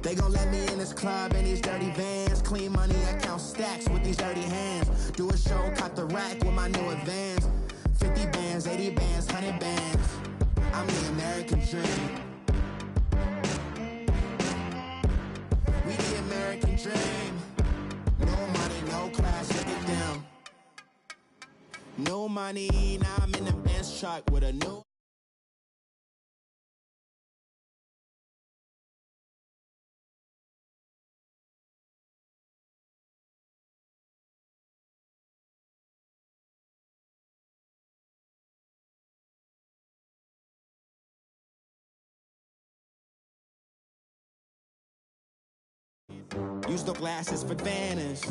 They gon' let me in this club in these dirty vans. Clean money, I count stacks with these dirty hands. Do a show, cop the rack with my new advance. 50 bands, 80 bands, 100 bands. I'm the American dream. We the American dream. No money, no class, look at them. No money, now I'm in the Benz truck with a new... Use the glasses for advantage.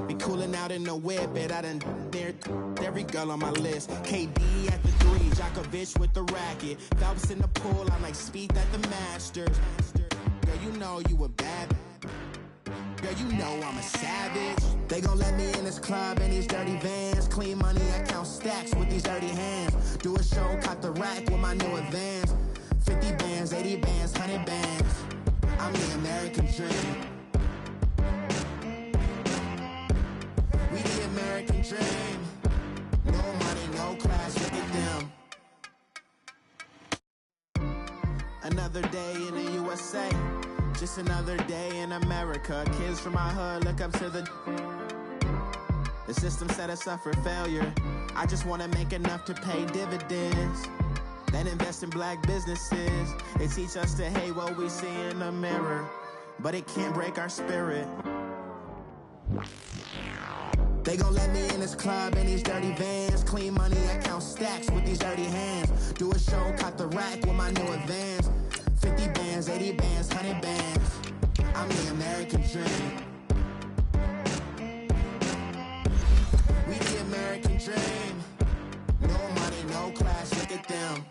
Be cooling out in the whip, it I done there every girl on my list. KD at the 3, Djokovic with the racket. Phelps in the pool, I like Speed at the Masters. Girl, you know you a bad. Girl, you know I'm a savage. They gon' let me in this club in these dirty vans. Clean money, I count stacks with these dirty hands. Do a show, cop the rack with my new advance. 50 bands, 80 bands, 100 bands. I'm the American dream. We the American dream. No money, no class, look at them. Another day in the USA. Just another day in America. Kids from my hood look up to the system set us up for failure. I just wanna make enough to pay dividends. Then invest in black businesses. They teach us to hate what we see in the mirror, but it can't break our spirit. They gon' let me in this club in these dirty vans. Clean money, I count stacks with these dirty hands. Do a show, cop the rack with my new advance. 50 bands, 80 bands, 100 bands. I'm the American dream. We the American dream. No money, no class, look at them.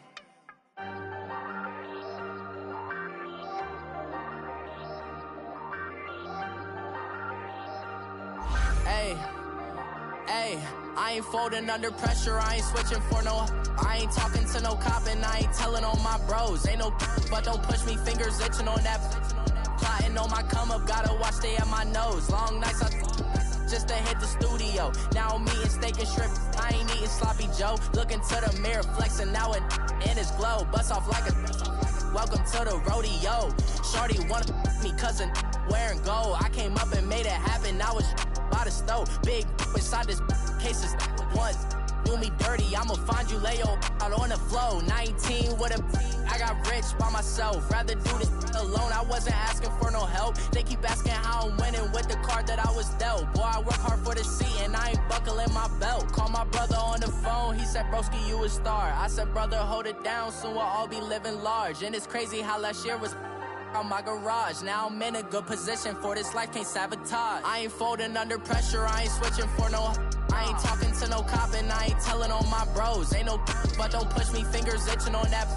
Hey, I ain't folding under pressure, I ain't switching for no. I ain't talking to no cop and I ain't telling on my bros. Ain't no but don't push me, fingers itching on that. Plotting on my come up, gotta watch stay at my nose. Long nights just to hit the studio. Now I'm eating steak and shrimp, I ain't eating sloppy Joe. Looking to the mirror, flexing now it in his glow. Bust off like a welcome to the rodeo. Shorty wanna me cousin wearing gold. I came up and made it happen, I was by the stove. Big inside this cases once do me dirty, I'ma find you lay out on the floor. 19 with a I got rich by myself. Rather do this alone, I wasn't asking for no help. They keep asking how I'm winning with the card that I was dealt. Boy, I work hard for the seat and I ain't buckling my belt. Call my brother on the phone, he said, broski, you a star. I said, brother, hold it down, soon we'll all be living large. And it's crazy how last year was on my garage. Now I'm in a good position for this life, can't sabotage. I ain't folding under pressure, I ain't switching for no. I ain't talking to no cop and I ain't telling on my bros. Ain't no but don't push me, fingers itching on that.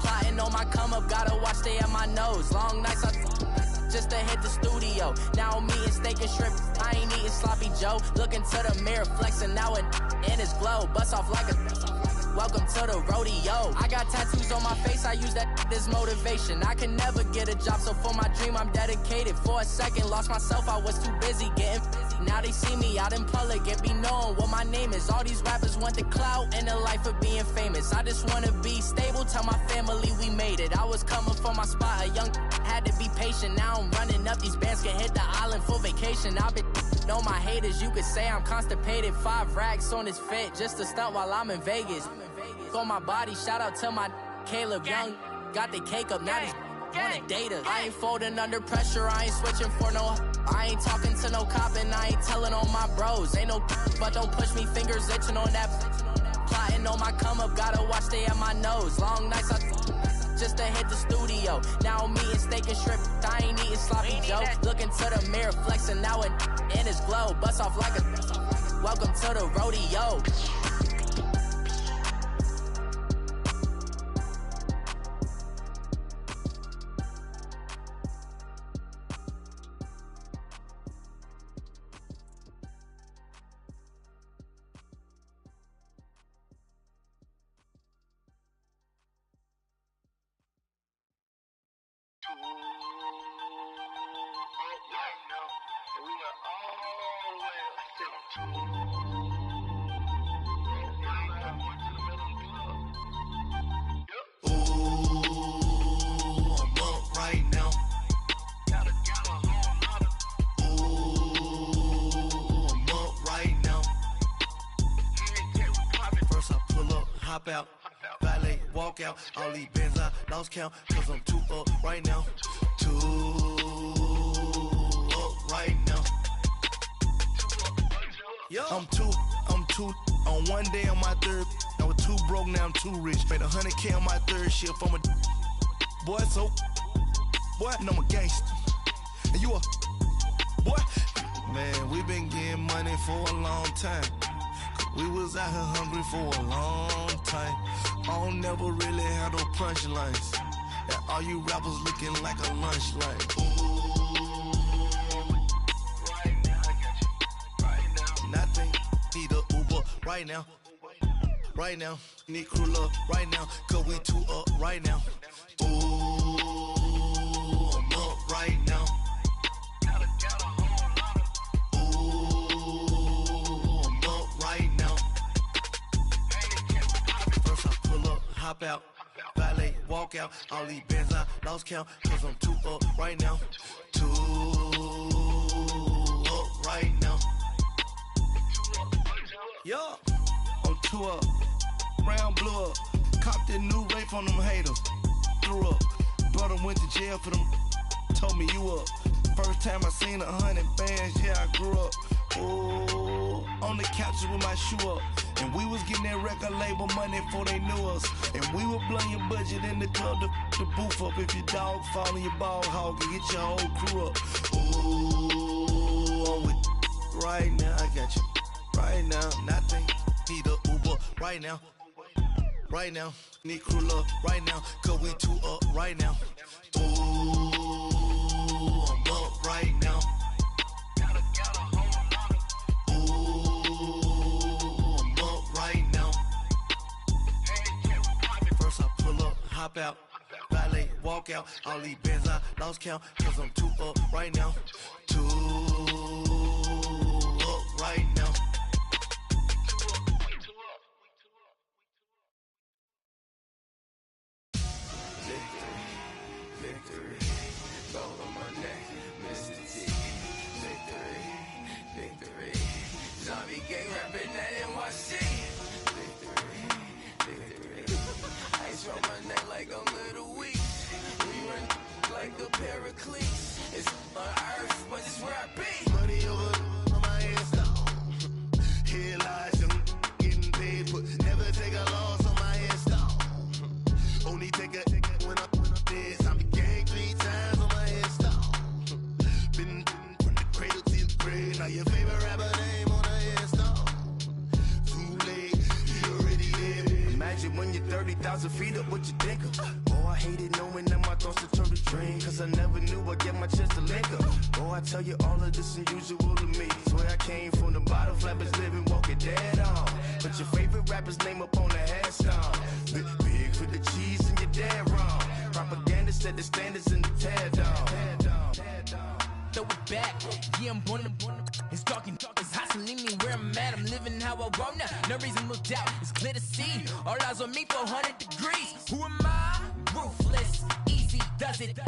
Plotting on my come up, gotta watch stay at my nose. Long nights just to hit the studio. Now I'm eating steak and shrimp, I ain't eating sloppy Joe. Looking to the mirror, flexing now it in his glow. Bust off like a welcome to the rodeo. I got tattoos on my face, I use that as motivation. I can never get a job, so for my dream I'm dedicated. For a second, lost myself, I was too busy getting busy. Now they see me out in public and be knowing what my name is. All these rappers want the clout and the life of being famous. I just wanna be stable, tell my family we made it. I was coming for my spot, a young had to be patient. Now I'm running up, these bands can hit the island for vacation. I've been know my haters, you could say I'm constipated. 5 racks on this fit, just to stunt while I'm in Vegas. On my body, shout out to my Caleb Young. Got the cake up, now these wanna date us. I ain't folding under pressure, I ain't switching for no. I ain't talking to no cop and I ain't telling on my bros. Ain't no but don't push me, fingers itching on that. Plotting on my come up, gotta watch stay at my nose. Long nights just to hit the studio. Now I'm eating steak and shrimp, I ain't eating sloppy Joe. Looking to the mirror, flexing now it in his glow. Bust off like a welcome to the rodeo. Hop out, valet, walk out, all these bands I lost count, cause I'm too up right now, too up right now. Yo. I'm too, on one day on my third, I was too broke, now I'm too rich. Made 100K on my third shift, I'm a boy, so, boy, no, I'm a gangster, and you a, boy, man, we been getting money for a long time. We was out here hungry for a long time. I don't never really have no punchlines. And all you rappers looking like a lunch line. Right now, I got you. Right now. Nothing. Need a Uber right now. Right now. Need crew love right now. Cause we too up right now. Ooh, I'm up right now. Hop out, valet, walk out, all these bands I lost count, cause I'm too up right now, too up right now. Yo, I'm too up, round blew up, copped that new rape on them haters, threw up, brother went to jail for them, told me you up, first time I seen 100 bands, yeah I grew up, ooh, on the couches with my shoe up. And we was getting that record label money before they knew us. And we were blowing your budget in the club to boof up. If your dog fall in your ball hog and get your whole crew up. Ooh, I'm with right now, I got you. Right now, nothing. Need a Uber right now. Right now, need crew love right now. Cause we too up right now. Ooh, I'm up right now. Hop out, valet, walk out, all these bands I lost count, cause I'm too up right now, too up right now. Victory, gold on my neck, Mr. T. Victory, zombie gang rapping at NYC. Ice round my neck like I'm little weak. We run like a paraclete. It's on earth, but it's where I be. Money over on my headstone. Here lies young, getting paid, but never take a loss on my headstone. Only take a when I'm dead. I'm the gang 3 times on my headstone. Been from the cradle to the grave. Now your favorite rapper name on the headstone. Too late, he already dead. Imagine when you're 30,000 feet up, what you think of? Oh, I hated knowing that my thoughts would turn to dream, cause I never knew I'd get my chance to link up. Oh, I tell you all of this unusual to me. Swear I came from the bottom, flappers living, walking dead on. But your favorite rapper's name up on the headstone. Big for the cheese and you're dead wrong. Propaganda set the standards in the tear down. Throw it back, yeah, I'm born to it's talking, it's hot, so leave me where I'm at. I'm living how I want now, no reasonable doubt, it's clear to see. All eyes on me for 100 degrees. Who am I? Ruthless, easy, does it.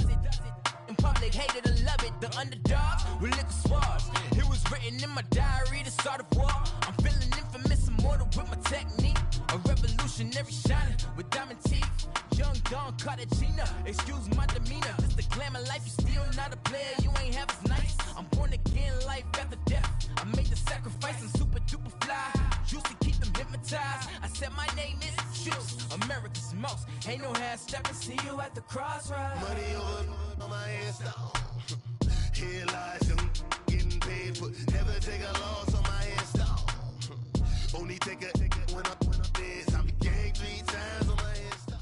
In public, hated and love it. The underdogs with liquor swabs. It was written in my diary, the start of war. I'm feeling infamous, immortal with my technique. A revolutionary shining with diamond teeth. Young Don Cartagena, excuse my demeanor. This the glamour life, you still not a player, you ain't half as nice. I'm born again, life after death. I made the sacrifice and super duper fly. Used to keep them hypnotized. I said my name is Juice, America's most. Ain't no half stepping, see you at the crossroads. Money over on my headstone. Here lies young, getting paid, but never take a loss on my headstone. Only take a when I'm dead. I'm the gang 3 times on my headstone.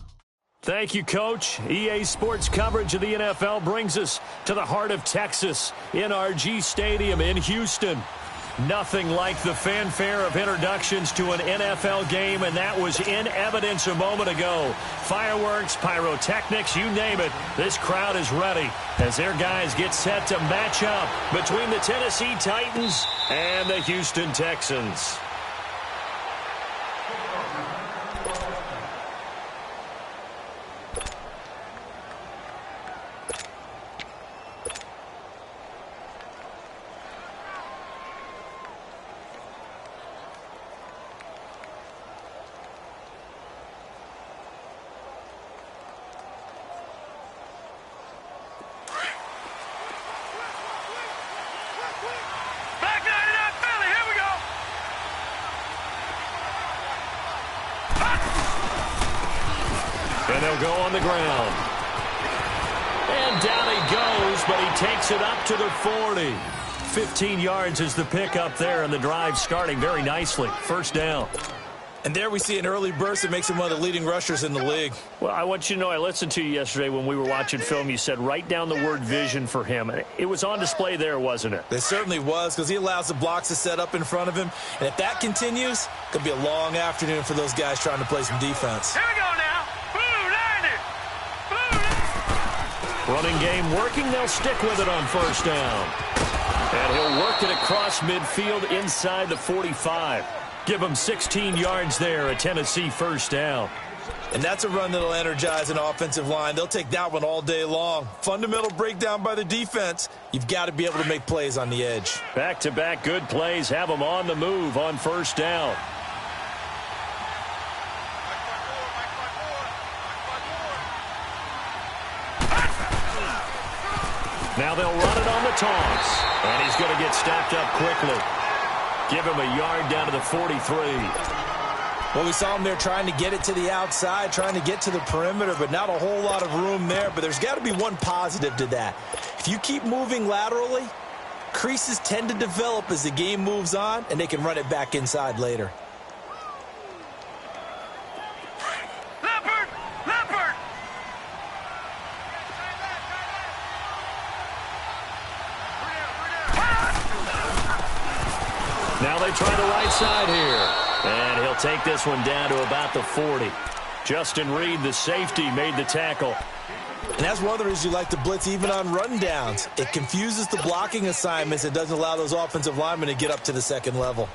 Thank you, Coach. EA Sports coverage of the NFL brings us to the heart of Texas, NRG Stadium in Houston. Nothing like the fanfare of introductions to an NFL game, and that was in evidence a moment ago. Fireworks, pyrotechnics, you name it. This crowd is ready as their guys get set to match up between the Tennessee Titans and the Houston Texans. And they'll go on the ground. And down he goes, but he takes it up to the 40. 15 yards is the pickup there, and the drive starting very nicely. First down. And there we see an early burst that makes him one of the leading rushers in the league. Well, I want you to know, I listened to you yesterday when we were watching film. You said write down the word vision for him. It was on display there, wasn't it? It certainly was, because he allows the blocks to set up in front of him. And if that continues, it could be a long afternoon for those guys trying to play some defense. Here we go now. Running game working. They'll stick with it on first down. And he'll work it across midfield inside the 45. Give him 16 yards there, a Tennessee first down. And that's a run that'll energize an offensive line. They'll take that one all day long. Fundamental breakdown by the defense. You've got to be able to make plays on the edge. Back-to-back good plays have them on the move on first down. Now they'll run it on the toss. And he's going to get stopped up quickly. Give him a yard down to the 43. Well, we saw him there trying to get it to the outside, trying to get to the perimeter, but not a whole lot of room there. But there's got to be one positive to that. If you keep moving laterally, creases tend to develop as the game moves on, and they can run it back inside later. Now they try the right side here. And he'll take this one down to about the 40. Justin Reed, the safety, made the tackle. And that's one of the reasons you like to blitz even on rundowns. It confuses the blocking assignments. It doesn't allow those offensive linemen to get up to the second level.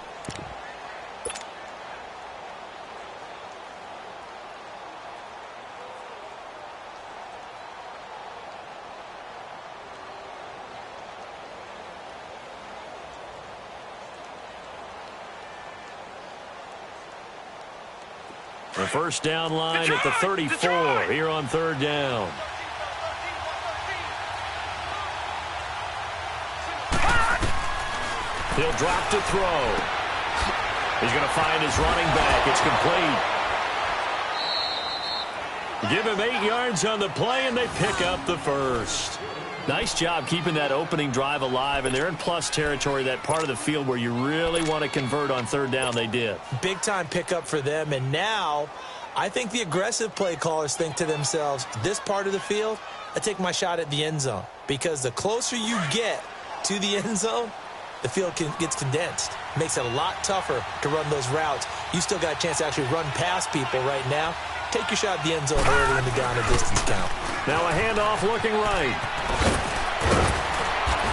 The first down line at the 34 here on third down. He'll drop to throw. He's going to find his running back. It's complete. Give him 8 yards on the play, and they pick up the first. Nice job keeping that opening drive alive, and they're in plus territory, that part of the field where you really want to convert on third down. They did. Big-time pickup for them, and now I think the aggressive play callers think to themselves, this part of the field, I take my shot at the end zone, because the closer you get to the end zone, the field gets condensed. Makes it a lot tougher to run those routes. You still got a chance to actually run past people right now. Take your shot at the end zone early in the down and distance count. Now a handoff looking right.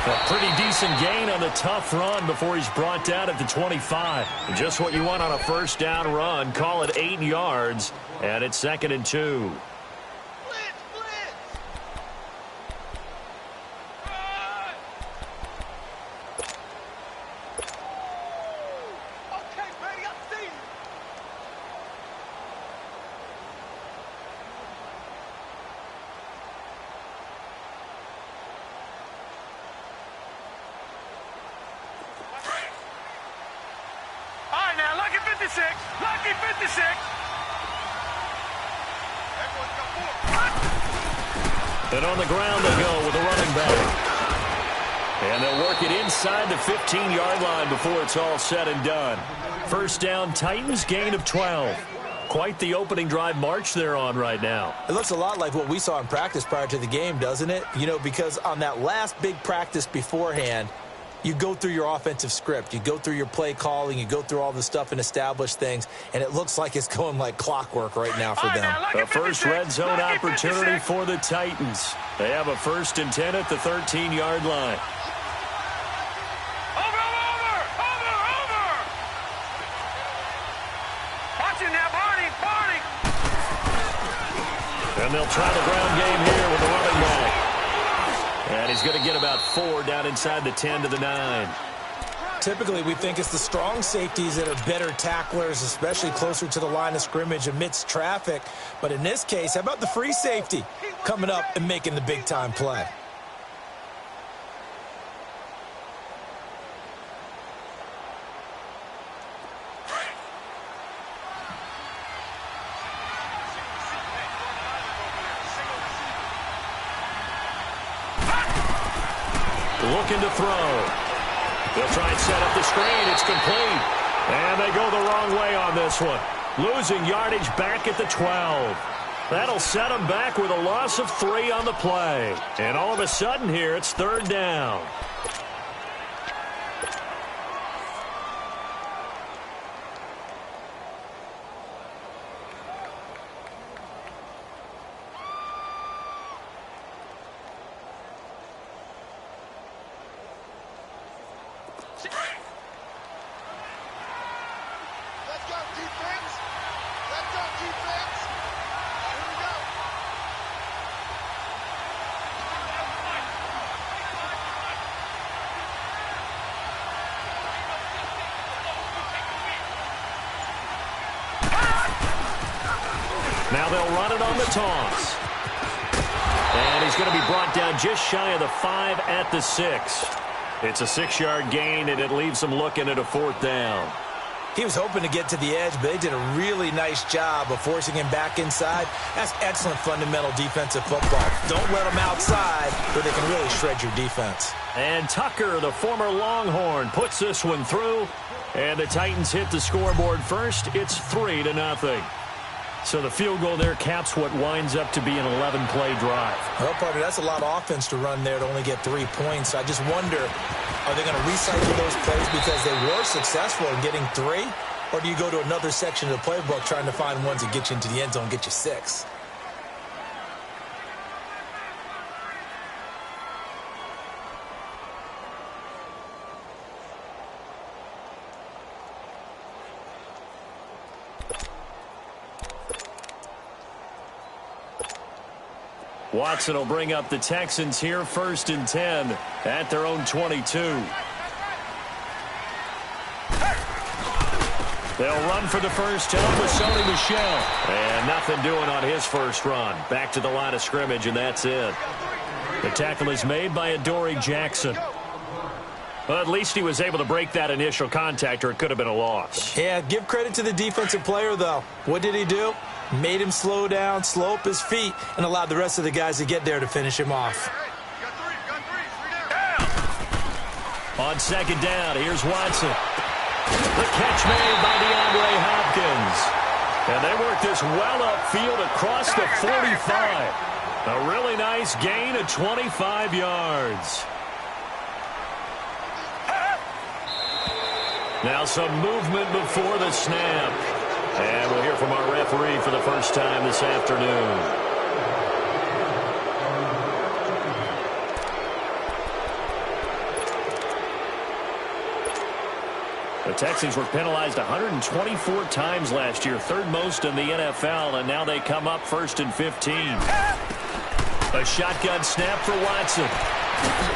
A pretty decent gain on the tough run before he's brought down at the 25. Just what you want on a first down run. Call it 8 yards, and it's 2nd and 2. Lucky 56. And on the ground they go with a running back. And they'll work it inside the 15-yard line before it's all said and done. First down, Titans, gain of 12. Quite the opening drive march they're on right now. It looks a lot like what we saw in practice prior to the game, doesn't it? You know, because on that last big practice beforehand, you go through your offensive script. You go through your play calling. You go through all the stuff and establish things, and it looks like it's going like clockwork right now for them. The first red zone opportunity for the Titans. They have a 1st and 10 at the 13-yard line. And they'll try the ground game here with the running back. And he's going to get about 4 down inside the 10 to the 9. Typically, we think it's the strong safeties that are better tacklers, especially closer to the line of scrimmage amidst traffic. But in this case, how about the free safety coming up and making the big-time play? Looking to throw. They'll try and set up the screen. It's complete. And they go the wrong way on this one. Losing yardage back at the 12. That'll set them back with a loss of 3 on the play. And all of a sudden here, it's 3rd down. Now they'll run it on the toss. And he's going to be brought down just shy of the 5 at the 6. It's a 6-yard gain, and it leaves them looking at a 4th down. He was hoping to get to the edge, but they did a really nice job of forcing him back inside. That's excellent fundamental defensive football. Don't let them outside where they can really shred your defense. And Tucker, the former Longhorn, puts this one through. And the Titans hit the scoreboard first. It's 3-0. So the field goal there caps what winds up to be an 11-play drive. Well, partner, that's a lot of offense to run there to only get 3 points. I just wonder, are they going to recycle those plays because they were successful in getting 3? Or do you go to another section of the playbook trying to find ones that get you into the end zone and get you 6? Watson will bring up the Texans here, 1st and 10 at their own 22. They'll run for the first time with Sony Michel. And nothing doing on his first run. Back to the line of scrimmage, and that's it. The tackle is made by Adoree Jackson. Well, at least he was able to break that initial contact, or it could have been a loss. Yeah, give credit to the defensive player, though. What did he do? Made him slow down, slow up his feet, and allowed the rest of the guys to get there to finish him off. On 2nd down, here's Watson. The catch made by DeAndre Hopkins. And they work this well upfield across the 45. A really nice gain of 25 yards. Now some movement before the snap. And we'll hear from our referee for the first time this afternoon. The Texans were penalized 124 times last year, 3rd most in the NFL, and now they come up 1st and 15. A shotgun snap for Watson.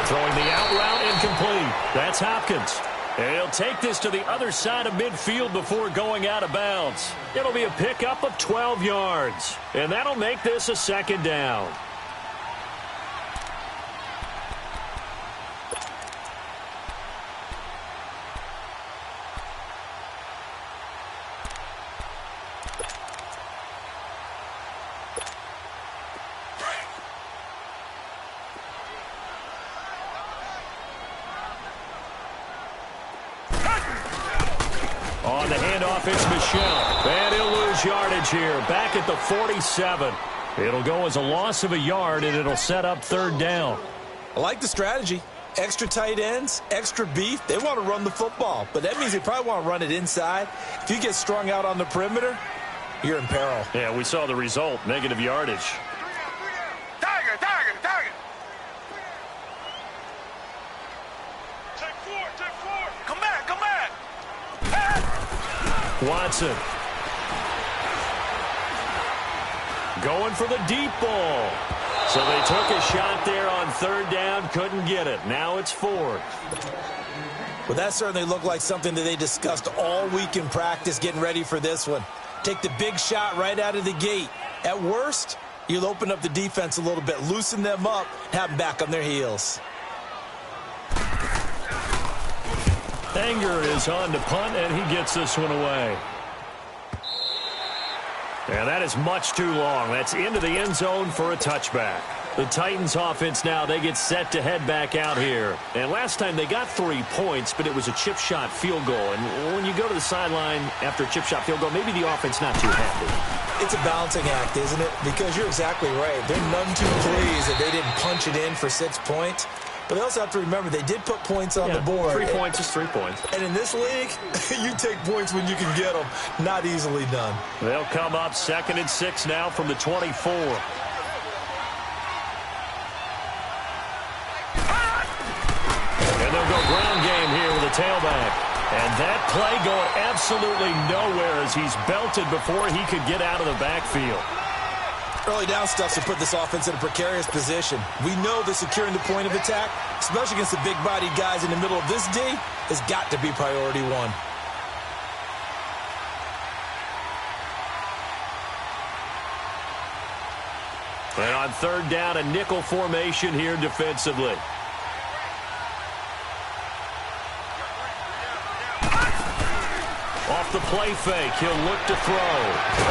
Throwing the out route incomplete. That's Hopkins. And he'll take this to the other side of midfield before going out of bounds. It'll be a pickup of 12 yards. And that'll make this a 2nd down. On the handoff, it's Michel. And he'll lose yardage here, back at the 47. It'll go as a loss of a yard, and it'll set up 3rd down. I like the strategy. extra tight ends, extra beef. They want to run the football, but that means they probably want to run it inside. If you get strung out on the perimeter, you're in peril. Yeah, we saw the result, negative yardage. Target. Take four. Come back. Watson. Going for the deep ball. So they took a shot there on third down, couldn't get it. Now it's fourth. Well, that certainly looked like something that they discussed all week in practice getting ready for this one. Take the big shot right out of the gate. At worst, you'll open up the defense a little bit, loosen them up, have them back on their heels. Anger is on to punt, and he gets this one away. And that is much too long. That's into the end zone for a touchback. The Titans offense now, they get set to head back out here. And last time they got 3 points, but it was a chip shot field goal. And when you go to the sideline after a chip shot field goal, maybe the offense not too happy. It's a balancing act, isn't it? Because you're exactly right. They're none too pleased that they didn't punch it in for 6 points. But they also have to remember they did put points on the board. 3 points is 3 points. And in this league, you take points when you can get them. Not easily done. They'll come up 2nd and 6 now from the 24. And they'll go ground game here with a tailback. And that play going absolutely nowhere as he's belted before he could get out of the backfield. Early down stuff to put this offense in a precarious position. We know that securing the point of attack, especially against the big-bodied guys in the middle of this D, has got to be priority one. And on third down, a nickel formation here defensively. Off the play fake, he'll look to throw.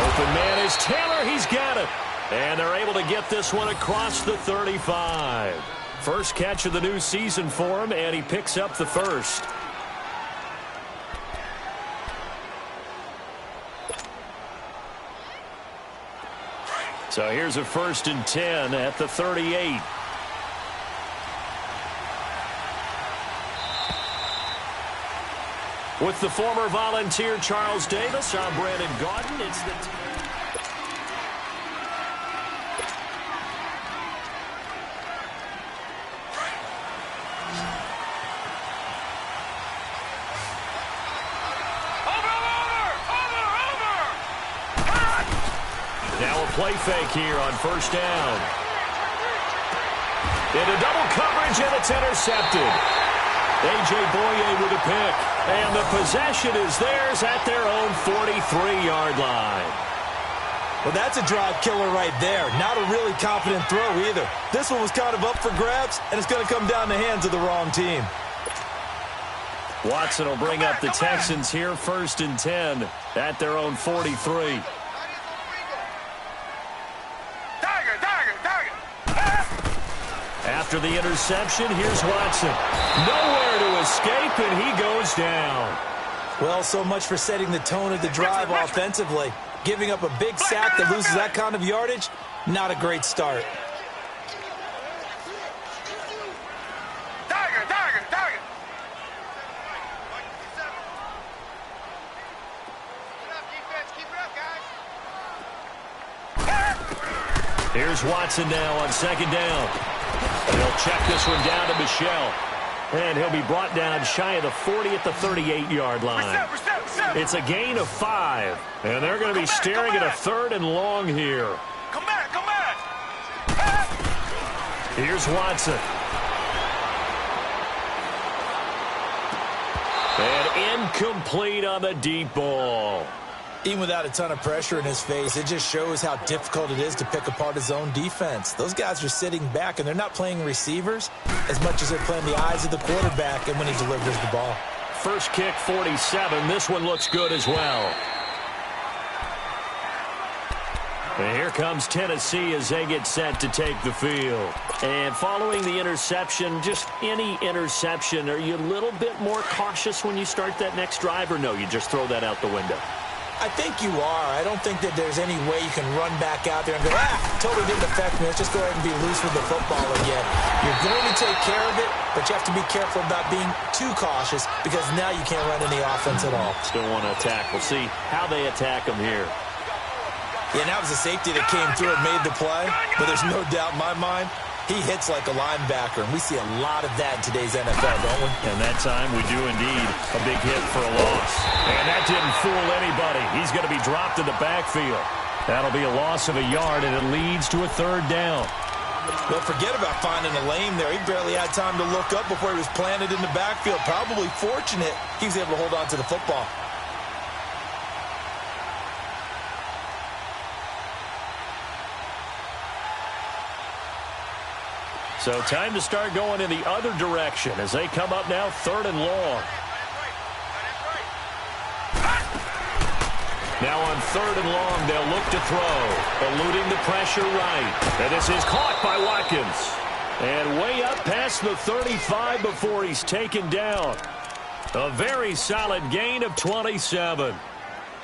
Open man is Taylor, he's got it. And they're able to get this one across the 35. First catch of the new season for him, and he picks up the first. So here's a 1st and 10 at the 38. With the former Volunteer Charles Davis, I'm Brandon Gaudin. It's the now a play fake here on first down. Into double coverage, and it's intercepted. A.J. Boye with a pick. And the possession is theirs at their own 43-yard line. Well, that's a drive killer right there. Not a really confident throw either. This one was kind of up for grabs, and it's going to come down the hands of the wrong team. Watson will bring up the Texans here, 1st and 10 at their own 43. After the interception, here's Watson. Nowhere to escape, and he goes down. Well, so much for setting the tone of the drive offensively. Giving up a big sack that loses that kind of yardage, not a great start. Here's Watson now on 2nd down. He'll check this one down to Michelle. And he'll be brought down shy of the 40 at the 38-yard line. It's a gain of 5. And they're going to be staring at a 3rd and long here. Come back. Here's Watson. And incomplete on the deep ball. Even without a ton of pressure in his face, it just shows how difficult it is to pick apart his own defense. Those guys are sitting back, and they're not playing receivers as much as they're playing the eyes of the quarterback and when he delivers the ball. First kick, 47. This one looks good as well. And here comes Tennessee as they get set to take the field. And following the interception, just any interception, are you a little bit more cautious when you start that next drive, or no, you just throw that out the window? I think you are. I don't think that there's any way you can run back out there and go, totally didn't affect me. Let's just go ahead and be loose with the football again. You're going to take care of it, but you have to be careful about being too cautious because now you can't run any offense at all. Still want to attack. We'll see how they attack them here. Yeah, and that was a safety that came through and made the play, but there's no doubt in my mind he hits like a linebacker, and we see a lot of that in today's NFL, don't we? And that time we do indeed a big hit for a loss. And that didn't fool anybody. He's going to be dropped in the backfield. That'll be a loss of a yard, and it leads to a 3rd down. Well, forget about finding a lane there. He barely had time to look up before he was planted in the backfield. Probably fortunate he was able to hold on to the football. So time to start going in the other direction as they come up now 3rd and long. Now on 3rd and long, they'll look to throw, eluding the pressure right. And this is caught by Watkins. And way up past the 35 before he's taken down. A very solid gain of 27.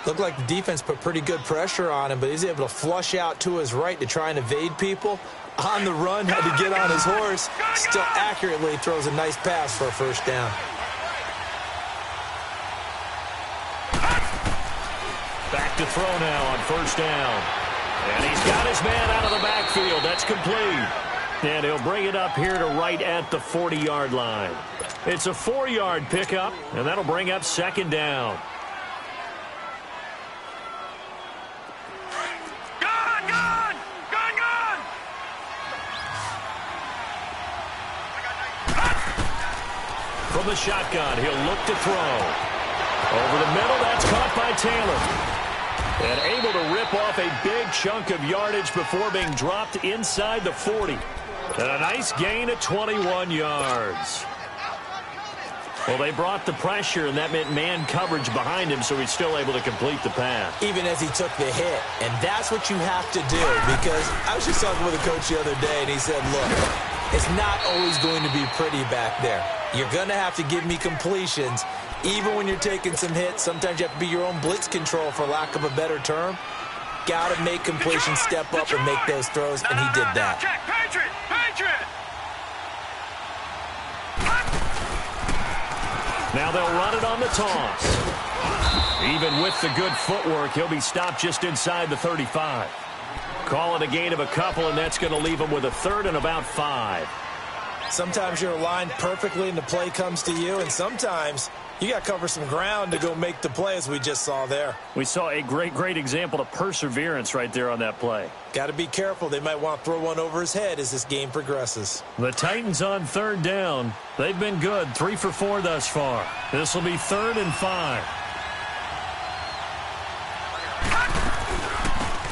Looked like the defense put pretty good pressure on him, but he's able to flush out to his right to try and evade people. On the run, had to get on his horse. Still accurately throws a nice pass for a 1st down. Back to throw now on 1st down. And he's got his man out of the backfield. That's complete. And he'll bring it up here to right at the 40-yard line. It's a 4-yard pickup, and that'll bring up 2nd down. From the shotgun, he'll look to throw. Over the middle, that's caught by Taylor. And able to rip off a big chunk of yardage before being dropped inside the 40. And a nice gain of 21 yards. Well, they brought the pressure, and that meant man coverage behind him, so he's still able to complete the pass. Even as he took the hit. And that's what you have to do, because I was just talking with a coach the other day, and he said, look, it's not always going to be pretty back there. You're going to have to give me completions. Even when you're taking some hits, sometimes you have to be your own blitz control, for lack of a better term. Got to make completions, step up, and make those throws, and he did that. Now they'll run it on the toss. Even with the good footwork, he'll be stopped just inside the 35. Call it a gain of a couple, and that's going to leave him with a 3rd and about 5. Sometimes you're aligned perfectly and the play comes to you, and sometimes you got to cover some ground to go make the play, as we just saw there. We saw a great example of perseverance right there on that play. Got to be careful. They might want to throw one over his head as this game progresses. The Titans on 3rd down. They've been good, 3 for 4 thus far. This will be 3rd and 5.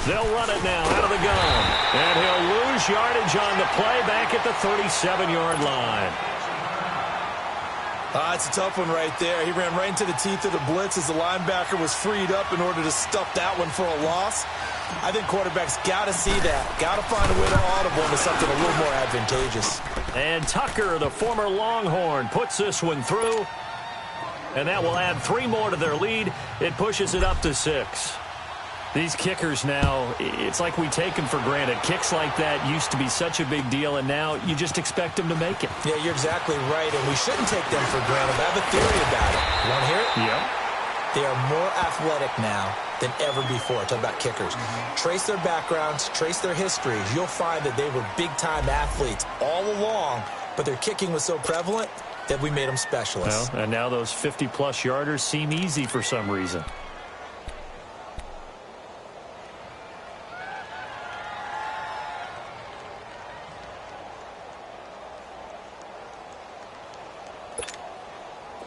They'll run it now out of the gun. And he'll lose yardage on the play back at the 37-yard line. It's a tough one right there. He ran right into the teeth of the blitz as the linebacker was freed up in order to stuff that one for a loss. I think quarterbacks got to see that. Got to find a way to audible into something a little more advantageous. And Tucker, the former Longhorn, puts this one through. And that will add 3 more to their lead. It pushes it up to 6. These kickers now, it's like we take them for granted. Kicks like that used to be such a big deal, and now you just expect them to make it. Yeah, you're exactly right, and we shouldn't take them for granted. I have a theory about it. You want to hear it? Yep. They are more athletic now than ever before. Talk about kickers. Trace their backgrounds, trace their histories. You'll find that they were big-time athletes all along, but their kicking was so prevalent that we made them specialists. Well, and now those 50-plus yarders seem easy for some reason.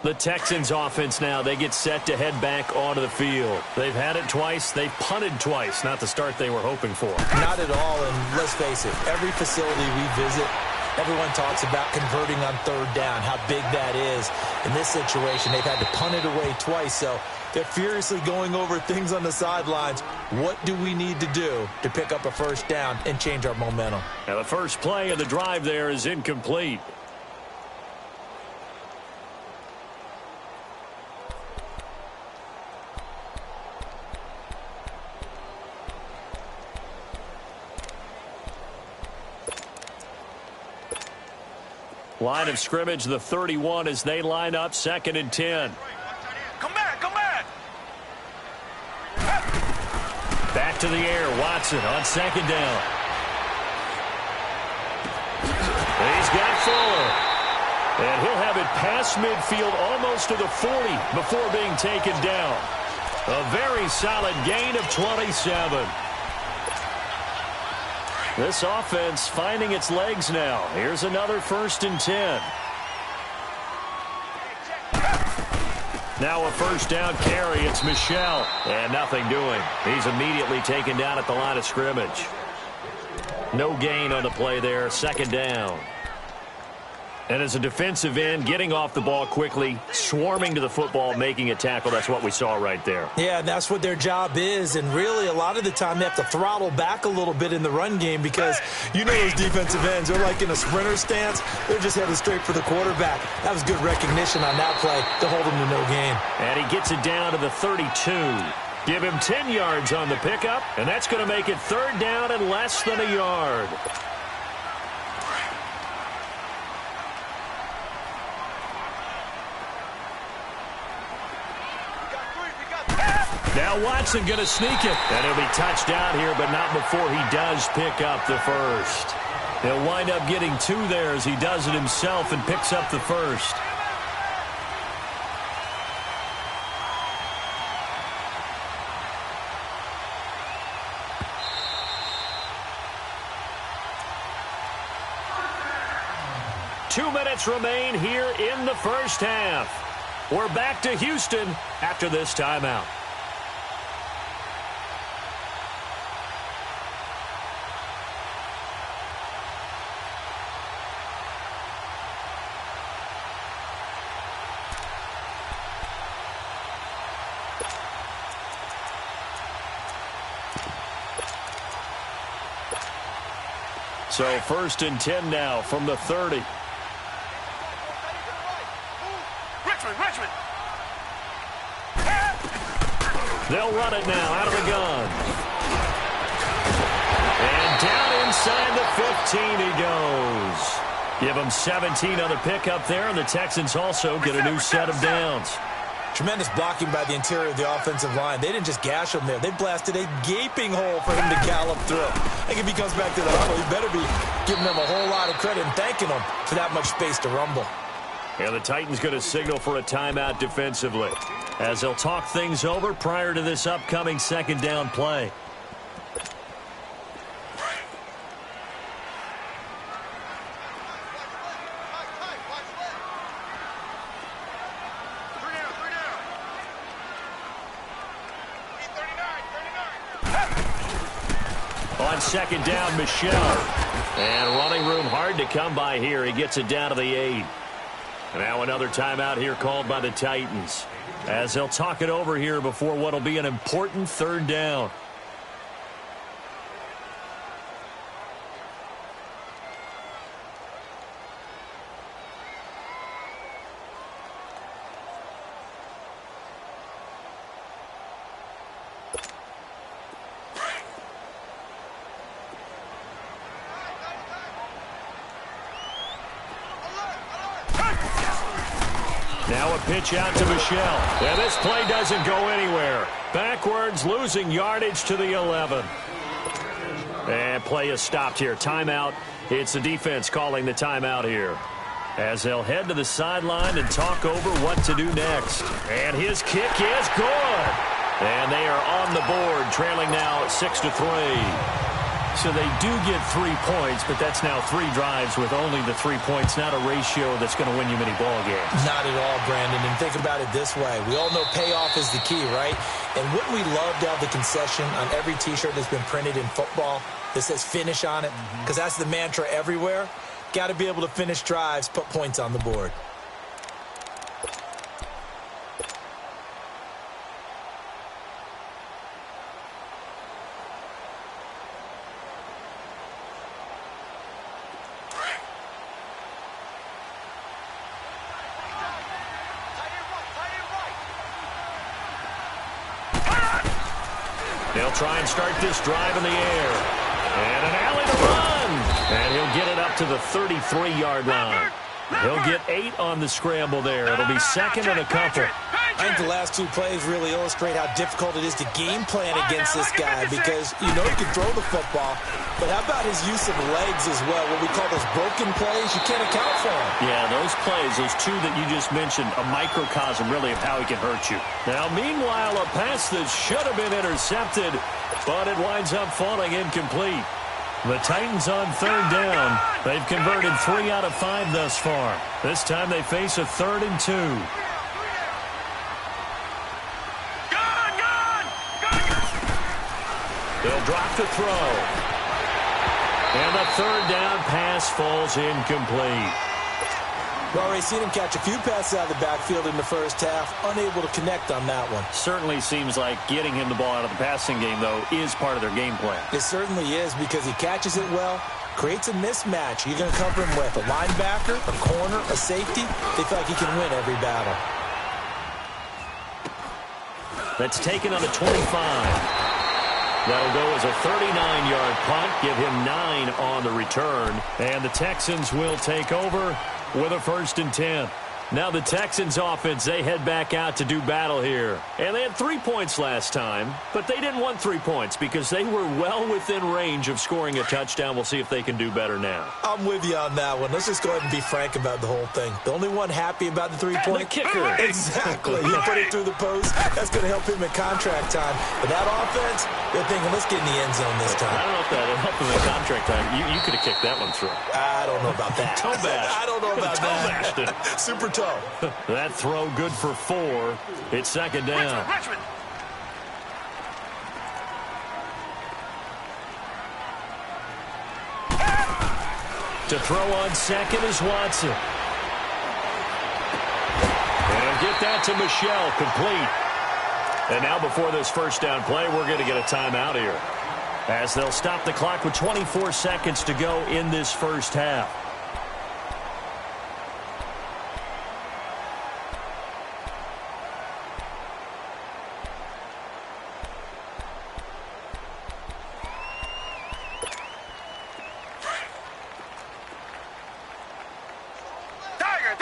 The Texans offense now, they get set to head back onto the field. They've had it twice. They've punted twice. Not the start they were hoping for. Not at all, and let's face it, every facility we visit, everyone talks about converting on 3rd down, how big that is. In this situation, they've had to punt it away twice, so they're furiously going over things on the sidelines. What do we need to do to pick up a 1st down and change our momentum? Now, the first play of the drive there is incomplete. Line of scrimmage, the 31 as they line up 2nd and 10. Come back, come back. Back to the air, Watson on 2nd down. He's got Fuller. And he'll have it past midfield almost to the 40 before being taken down. A very solid gain of 27. This offense finding its legs now. Here's another 1st and 10. Now a 1st down carry. It's Michel. And nothing doing. He's immediately taken down at the line of scrimmage. No gain on the play there. 2nd down. And as a defensive end, getting off the ball quickly, swarming to the football, making a tackle, that's what we saw right there. Yeah, that's what their job is. And really, a lot of the time, they have to throttle back a little bit in the run game because you know those defensive ends, they're like in a sprinter stance. They're just headed straight for the quarterback. That was good recognition on that play to hold him to no gain. And he gets it down to the 32. Give him 10 yards on the pickup, and that's going to make it 3rd down and less than a yard. Now Watson going to sneak it. And he'll be touched down here, but not before he does pick up the 1st. He'll wind up getting 2 there as he does it himself and picks up the 1st. Two minutes remain here in the 1st half. We're back to Houston after this timeout. So 1st and 10 now from the 30. Richmond. They'll run it now out of the gun. And down inside the 15 he goes. Give him 17 on the pickup there, and the Texans also get a new set of downs. Tremendous blocking by the interior of the offensive line. They didn't just gash him there. They blasted a gaping hole for him to gallop through. I think if he comes back to the huddle, he better be giving them a whole lot of credit and thanking them for that much space to rumble. And the Titans going to signal for a timeout defensively as they'll talk things over prior to this upcoming 2nd down play. On 2nd down, Michel. And running room hard to come by here. He gets it down to the 8. Now another timeout here called by the Titans as they'll talk it over here before what will be an important 3rd down. Now a pitch out to Michel. And this play doesn't go anywhere. Backwards, losing yardage to the 11. And play is stopped here. Timeout. It's the defense calling the timeout here as they'll head to the sideline and talk over what to do next. And his kick is good. And they are on the board, trailing now at 6-3. So they do get 3 points, but that's now 3 drives with only the 3 points, not a ratio that's going to win you many ball games. Not at all, Brandon. And think about it this way. We all know payoff is the key, right? And wouldn't we love to have the concession on every T-shirt that's been printed in football that says finish on it? Because that's the mantra everywhere. Got to be able to finish drives, put points on the board. They'll try and start this drive in the air. And an alley to run. And he'll get it up to the 33-yard line. He'll get 8 on the scramble there. It'll be second and a couple. I think the last 2 plays really illustrate how difficult it is to game plan against this guy because you know he can throw the football, but how about his use of legs as well, what we call those broken plays? You can't account for them. Yeah, those plays, those 2 that you just mentioned, a microcosm really of how he can hurt you. Now, meanwhile, a pass that should have been intercepted, but it winds up falling incomplete. The Titans on third down. They've converted 3 out of 5 thus far. This time they face a 3rd and 2. They'll drop the throw. And the 3rd down pass falls incomplete. We've already seen him catch a few passes out of the backfield in the first half, unable to connect on that one. Certainly seems like getting him the ball out of the passing game, though, is part of their game plan. It certainly is because he catches it well, creates a mismatch. You're going to cover him with a linebacker, a corner, a safety. They feel like he can win every battle. That's taken on the 25. That'll go as a 39-yard punt, give him 9 on the return. And the Texans will take over with a 1st and 10. Now the Texans offense, they head back out to do battle here. And they had 3 points last time, but they didn't want 3 points because they were well within range of scoring a touchdown. We'll see if they can do better now. I'm with you on that one. Let's just go ahead and be frank about the whole thing. The only one happy about the 3-point the kicker. Exactly. You put it through the post. That's going to help him in contract time. But that offense, they're thinking, let's get in the end zone this time. I don't know if that'll help him in contract time. You could have kicked that one through. I don't know about that. Toe bash. I don't know about that. Toe bashed it. Super toe. That throw good for 4. It's 2nd down. Richmond. To throw on 2nd is Watson. And get that to Michelle, complete. And now before this 1st down play, we're going to get a timeout here, as they'll stop the clock with 24 seconds to go in this 1st half. Tiger.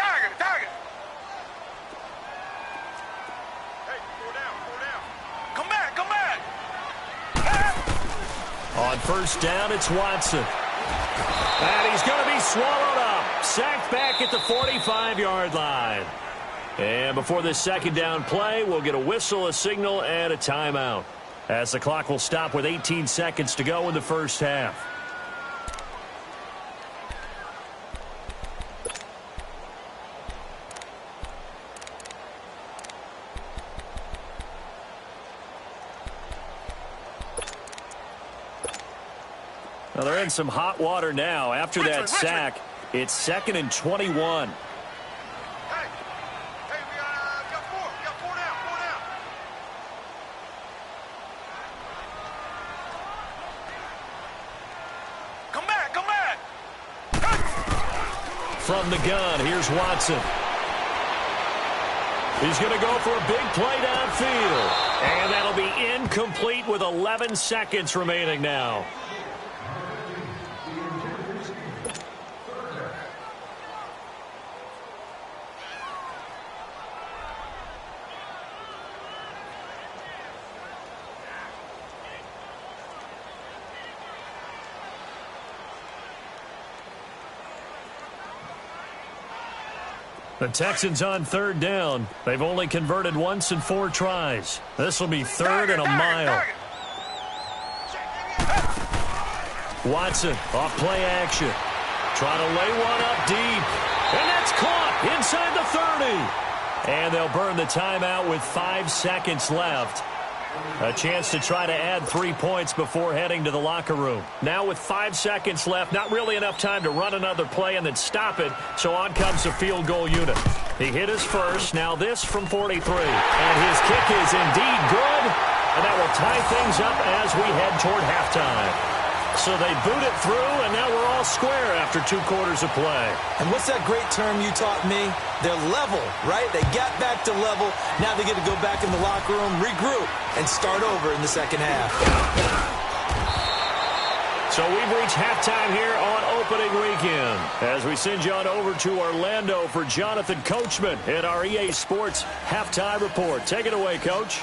Hey, four down. Come back. On 1st down, it's Watson. And he's going to be swallowed up. Sacked back at the 45-yard line. And before this 2nd down play, we'll get a whistle, a signal, and a timeout, as the clock will stop with 18 seconds to go in the 1st half. Well, they're in some hot water now. After that sack, it's 2nd and 21. Hey, we got 4. We got 4 down. Come back. From the gun, here's Watson. He's going to go for a big play downfield. And that'll be incomplete with 11 seconds remaining now. The Texans on 3rd down. They've only converted once in 4 tries. This will be 3rd and a mile. Watson off play action. Trying to lay one up deep. And that's caught inside the 30. And they'll burn the timeout with 5 seconds left. A chance to try to add 3 points before heading to the locker room. Now with 5 seconds left, not really enough time to run another play and then stop it, so on comes the field goal unit. He hit his first, now this from 43. And his kick is indeed good, and that will tie things up as we head toward halftime. So they boot it through, and now we're all square after 2 quarters of play. And what's that great term you taught me? They're level, right? They got back to level. Now they get to go back in the locker room, regroup, and start over in the 2nd half. So we've reached halftime here on opening weekend as we send you on over to Orlando for Jonathan Coachman in our EA Sports halftime report. Take it away, Coach.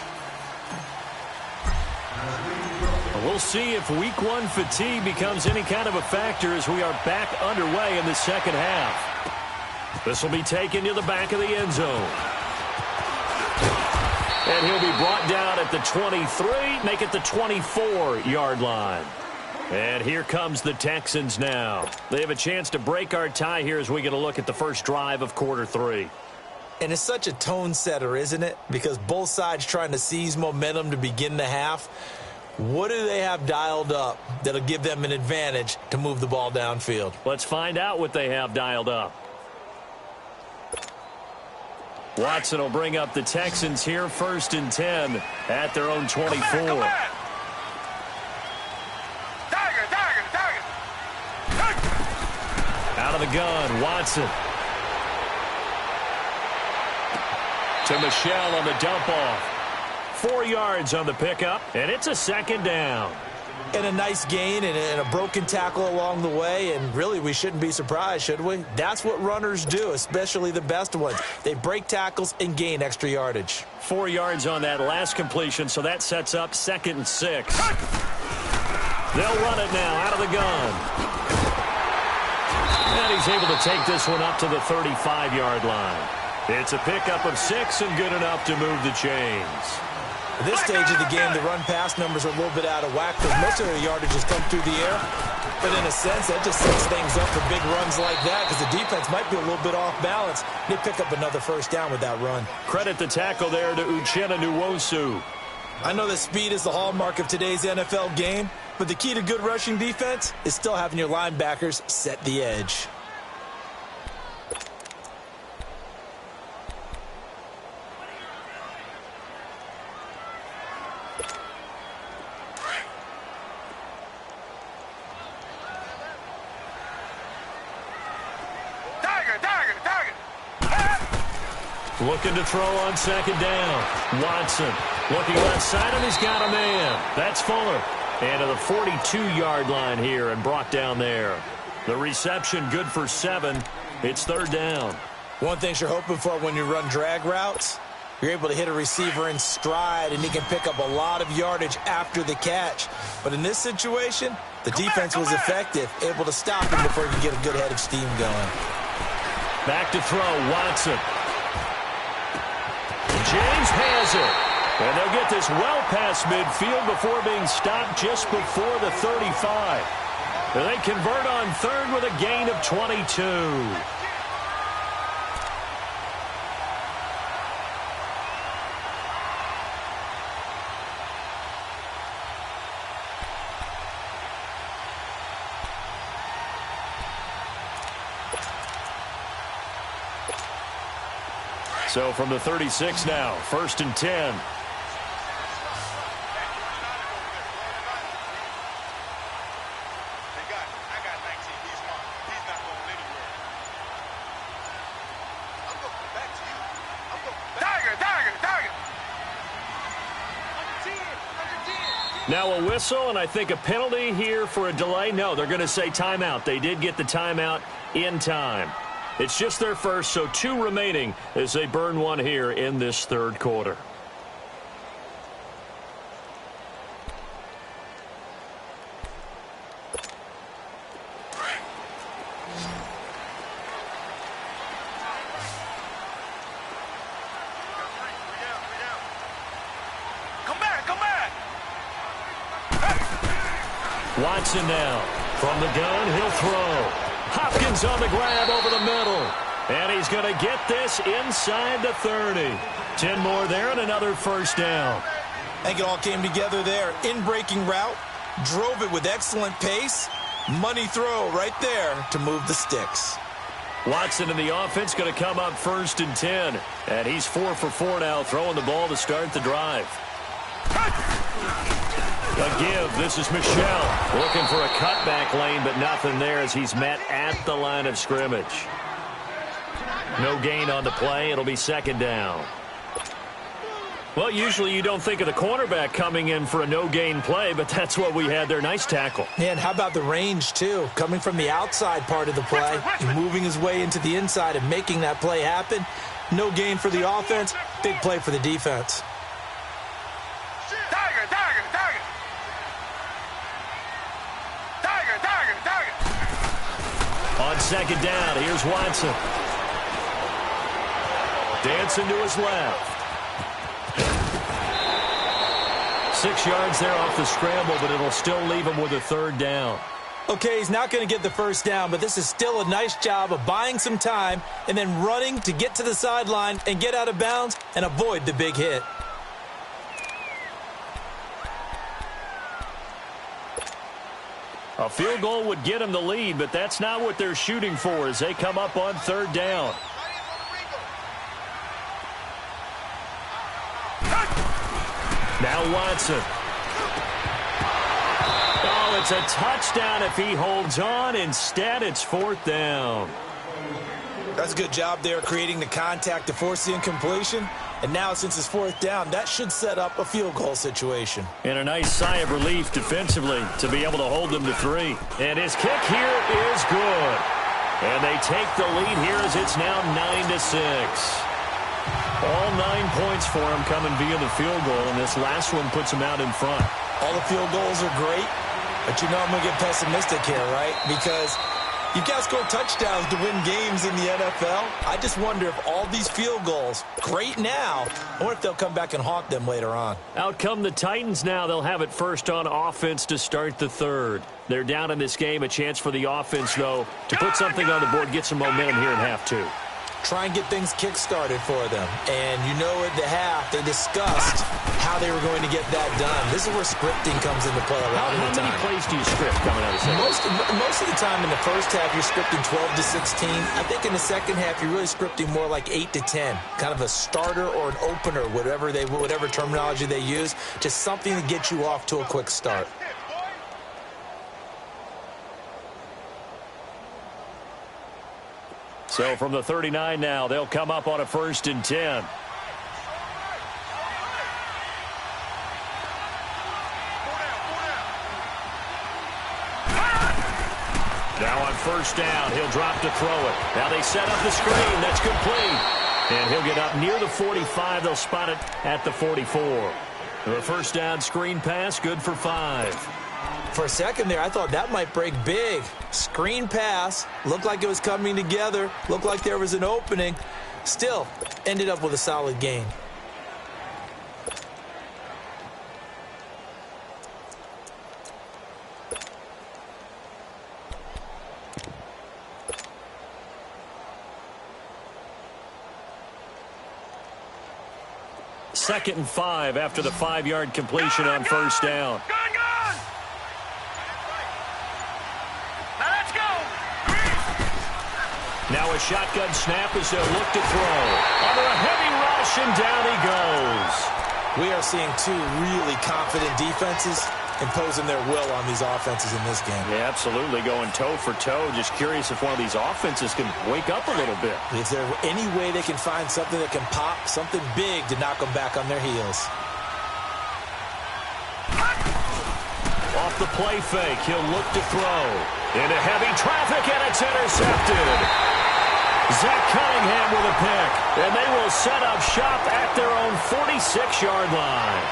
We'll see if week one fatigue becomes any kind of a factor as we are back underway in the second half. This will be taken to the back of the end zone. And he'll be brought down at the 23, make it the 24-yard line. And here comes the Texans now. They have a chance to break our tie here as we get a look at the first drive of quarter three. And it's such a tone setter, isn't it? Because both sides trying to seize momentum to begin the half. What do they have dialed up that'll give them an advantage to move the ball downfield? Let's find out what they have dialed up. Watson will bring up the Texans here, 1st and 10 at their own 24. Come on. Out of the gun, Watson. To Michelle on the dump off. 4 yards on the pickup, and it's a second down. And a nice gain and a broken tackle along the way, and really we shouldn't be surprised, should we? That's what runners do, especially the best ones. They break tackles and gain extra yardage. 4 yards on that last completion, so that sets up 2nd and 6. They'll run it now out of the gun. And he's able to take this one up to the 35-yard line. It's a pickup of 6 and good enough to move the chains. At this stage of the game, the run-pass numbers are a little bit out of whack because most of their yardage has come through the air. But in a sense, that just sets things up for big runs like that because the defense might be a little bit off balance. They pick up another first down with that run. Credit the tackle there to Uchenna Nwosu. I know that speed is the hallmark of today's NFL game, but the key to good rushing defense is still having your linebackers set the edge. Looking to throw on 2nd down. Watson looking left side, and he's got a man. That's Fuller. And to the 42-yard line here and brought down there. The reception good for 7. It's 3rd down. One thing you're hoping for when you run drag routes, you're able to hit a receiver in stride, and he can pick up a lot of yardage after the catch. But in this situation, the defense was effective, able to stop him before he could get a good head of steam going. Back to throw, Watson. James has it. And they'll get this well past midfield before being stopped just before the 35. And they convert on 3rd with a gain of 22. So from the 36 now, 1st and 10. Now a whistle, and I think a penalty here for a delay. No, they're going to say timeout. They did get the timeout in time. It's just their first, so 2 remaining as they burn one here in this 3rd quarter. Watson now. From the gun, he'll throw. Hopkins on the grab over the middle. And he's going to get this inside the 30. 10 more there and another first down. I think it all came together there. In-breaking route, drove it with excellent pace. Money throw right there to move the sticks. Watson in the offense going to come up 1st and 10. And he's 4 for 4 now, throwing the ball to start the drive. A give. This is Michelle looking for a cutback lane, but nothing there as he's met at the line of scrimmage. No gain on the play. It'll be 2nd down. Well, usually you don't think of the cornerback coming in for a no-gain play, but that's what we had there. Nice tackle. Yeah, and how about the range, too? Coming from the outside part of the play, moving his way into the inside and making that play happen. No gain for the offense, big play for the defense. On second down, here's Watson. Dancing to his left. 6 yards there off the scramble, but it'll still leave him with a third down. Okay, he's not going to get the first down, but this is still a nice job of buying some time and then running to get to the sideline and get out of bounds and avoid the big hit. A field goal would get him the lead, but that's not what they're shooting for as they come up on third down. Now Watson. Oh, it's a touchdown if he holds on. Instead, it's fourth down. That's a good job there creating the contact to force the incompletion. And now, since it's fourth down, that should set up a field goal situation. And a nice sigh of relief defensively to be able to hold them to 3. And his kick here is good. And they take the lead here as it's now 9-6. All 9 points for him coming via the field goal, and this last one puts him out in front. All the field goals are great, but you know I'm going to get pessimistic here, right? Because you've got to score touchdowns to win games in the NFL. I just wonder if all these field goals, great now, or if they'll come back and haunt them later on. Out come the Titans now. They'll have it first on offense to start the third. They're down in this game. A chance for the offense, though, to put something on the board, get some momentum here in half 2. Try and get things kick-started for them. And you know at the half, they discussed how they were going to get that done. This is where scripting comes into play a lot of the time. How many plays do you script coming out of the second? Most of the time in the first half, you're scripting 12 to 16. I think in the second half, you're really scripting more like 8 to 10. Kind of a starter or an opener, whatever terminology they use. Just something to get you off to a quick start. So from the 39 now, they'll come up on a 1st and 10. Now on 1st down, he'll drop to throw it. Now they set up the screen. That's complete. And he'll get up near the 45. They'll spot it at the 44. The 1st down screen pass, good for 5. For a second there, I thought that might break big. Screen pass, looked like it was coming together, looked like there was an opening. Still, ended up with a solid gain. Second and 5 after the 5-yard completion on 1st down. Now a shotgun snap as they'll look to throw. Under a heavy rush, and down he goes. We are seeing 2 really confident defenses imposing their will on these offenses in this game. Yeah, absolutely, going toe for toe. Just curious if one of these offenses can wake up a little bit. Is there any way they can find something that can pop, something big to knock them back on their heels? Off the play fake, he'll look to throw. Into heavy traffic, and it's intercepted. Zach Cunningham with a pick, and they will set up shop at their own 46-yard line.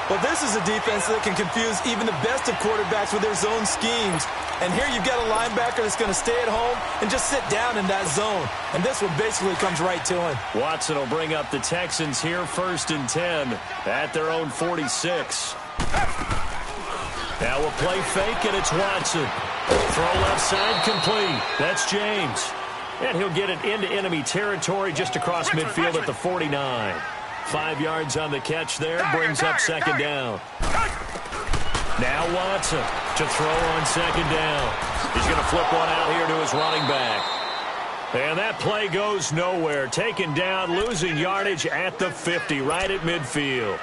Well, this is a defense that can confuse even the best of quarterbacks with their zone schemes. And here you've got a linebacker that's going to stay at home and just sit down in that zone. And this one basically comes right to him. Watson will bring up the Texans here, 1st and 10 at their own 46. Now a play fake, and it's Watson. Throw left side complete. That's James. And he'll get it into enemy territory just across midfield at the 49. 5 yards on the catch there, brings up 2nd down. Now Watson to throw on 2nd down. He's going to flip one out here to his running back. And that play goes nowhere. Taken down, losing yardage at the 50, right at midfield.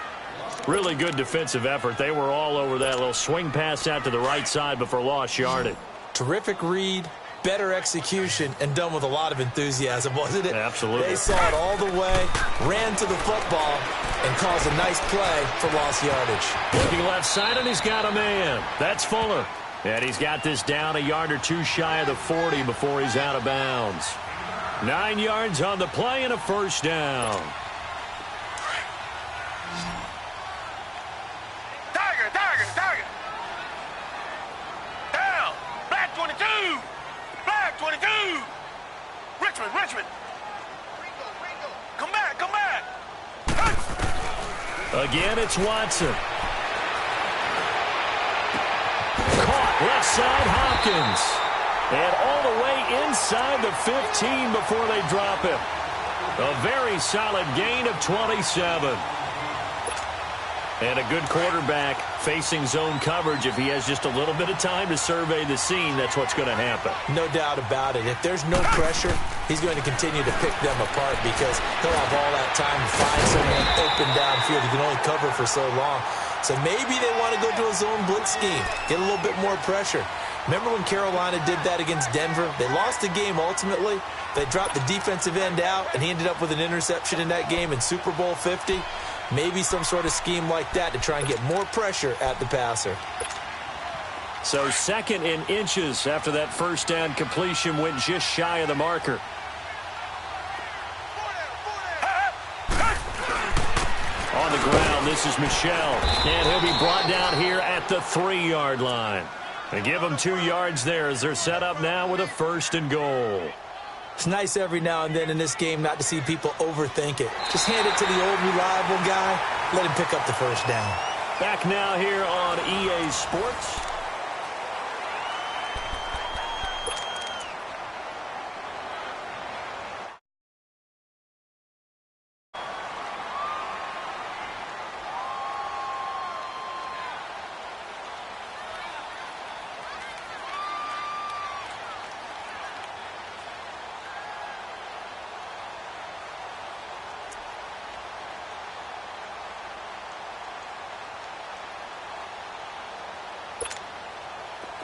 Really good defensive effort. They were all over that little swing pass out to the right side before lost yardage. Terrific read, better execution, and done with a lot of enthusiasm, wasn't it? Absolutely. They saw it all the way, ran to the football, and caused a nice play for lost yardage. Looking left side, and he's got a man. That's Fuller. And he's got this down a yard or two shy of the 40 before he's out of bounds. 9 yards on the play and a first down. Tiger. Down. Black 22. Black 22. Richmond. Ringo. Come back. Again, it's Watson. Caught left side, Hopkins. And all the way inside the 15 before they drop him. A very solid gain of 27. And a good quarterback facing zone coverage. If he has just a little bit of time to survey the scene, that's what's going to happen. No doubt about it. If there's no pressure, he's going to continue to pick them apart because he'll have all that time to find someone open downfield. He can only cover for so long. So maybe they want to go to a zone blitz scheme, get a little bit more pressure. Remember when Carolina did that against Denver? They lost the game ultimately. They dropped the defensive end out, and he ended up with an interception in that game in Super Bowl 50. Maybe some sort of scheme like that to try and get more pressure at the passer. So 2nd and inches after that first down completion went just shy of the marker. On the ground, this is Michel. And he'll be brought down here at the 3-yard line. They give them 2 yards there as they're set up now with a 1st and goal. It's nice every now and then in this game not to see people overthink it. Just hand it to the old reliable guy. Let him pick up the first down. Back now here on EA Sports.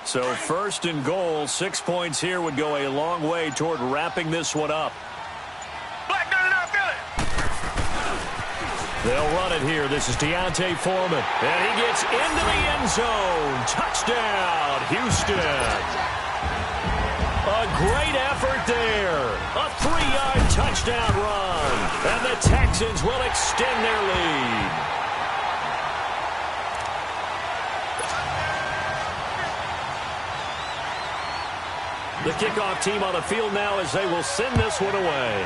So 1st and goal, 6 points here would go a long way toward wrapping this one up. Black 99 Philly. They'll run it here. This is Deontay Foreman. And he gets into the end zone. Touchdown, Houston. A great effort there. A 3-yard touchdown run. And the Texans will extend their lead. The kickoff team on the field now as they will send this one away.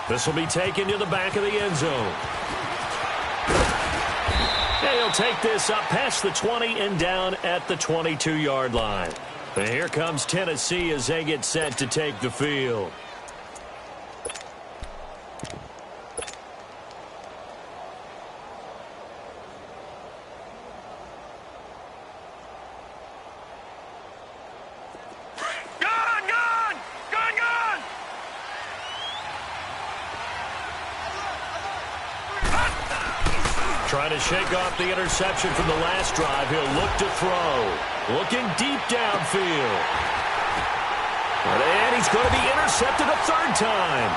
This will be taken to the back of the end zone. And he'll take this up past the 20 and down at the 22-yard line. And here comes Tennessee as they get set to take the field. Trying to shake off the interception from the last drive. He'll look to throw. Looking deep downfield. And he's going to be intercepted a 3rd time.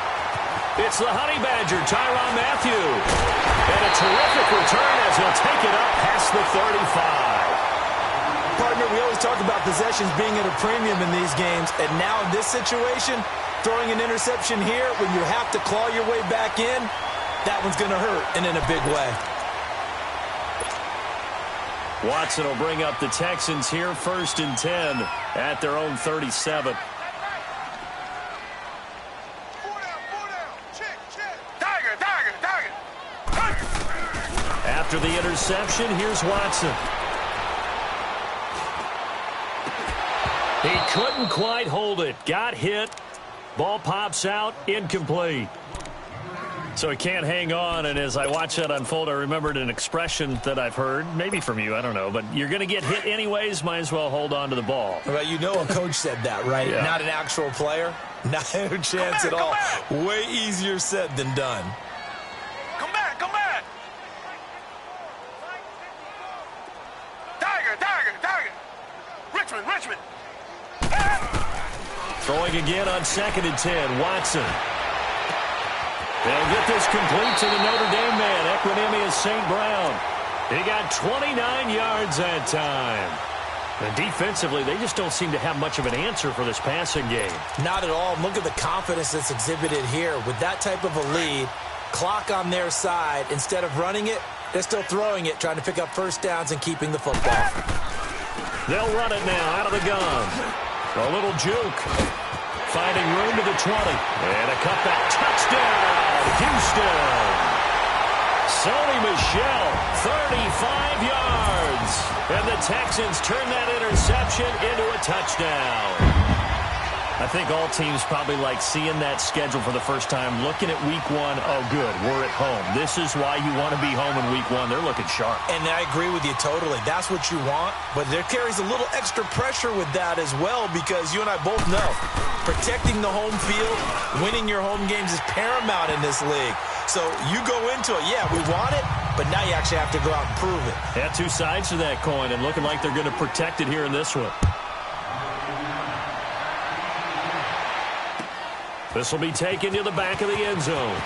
It's the Honey Badger, Tyrann Mathieu. And a terrific return as he'll take it up past the 35. Partner, we always talk about possessions being at a premium in these games. And now in this situation, throwing an interception here when you have to claw your way back in, that one's going to hurt, and in a big way. Watson will bring up the Texans here 1st and 10 at their own 37. 4 down. Check. Tiger. After the interception, here's Watson. He couldn't quite hold it. Got hit. Ball pops out. Incomplete. So he can't hang on, and as I watch that unfold, I remembered an expression that I've heard, maybe from you, I don't know, but you're going to get hit anyways, might as well hold on to the ball. Well, you know a coach said that, right? Yeah. Not an actual player. No chance at all. Way easier said than done. Come back. Tiger. Throwing again on 2nd and 10. Watson. They'll get this complete to the Notre Dame man, Equanimeous St. Brown. He got 29 yards that time. And defensively, they just don't seem to have much of an answer for this passing game. Not at all. Look at the confidence that's exhibited here. With that type of a lead, clock on their side, instead of running it, they're still throwing it, trying to pick up first downs and keeping the football. They'll run it now out of the gun. A little juke. Finding room to the 20. And a cutback. Touchdown, Houston. Sony Michel, 35 yards. And the Texans turn that interception into a touchdown. I think all teams probably like seeing that schedule for the first time, looking at week 1. Oh, good, we're at home. This is why you want to be home in week 1. They're looking sharp. And I agree with you totally. That's what you want. But there carries a little extra pressure with that as well, because you and I both know protecting the home field, winning your home games is paramount in this league. So you go into it, yeah, we want it, but now you actually have to go out and prove it. Yeah, two sides to that coin, and looking like they're going to protect it here in this one. This will be taken to the back of the end zone.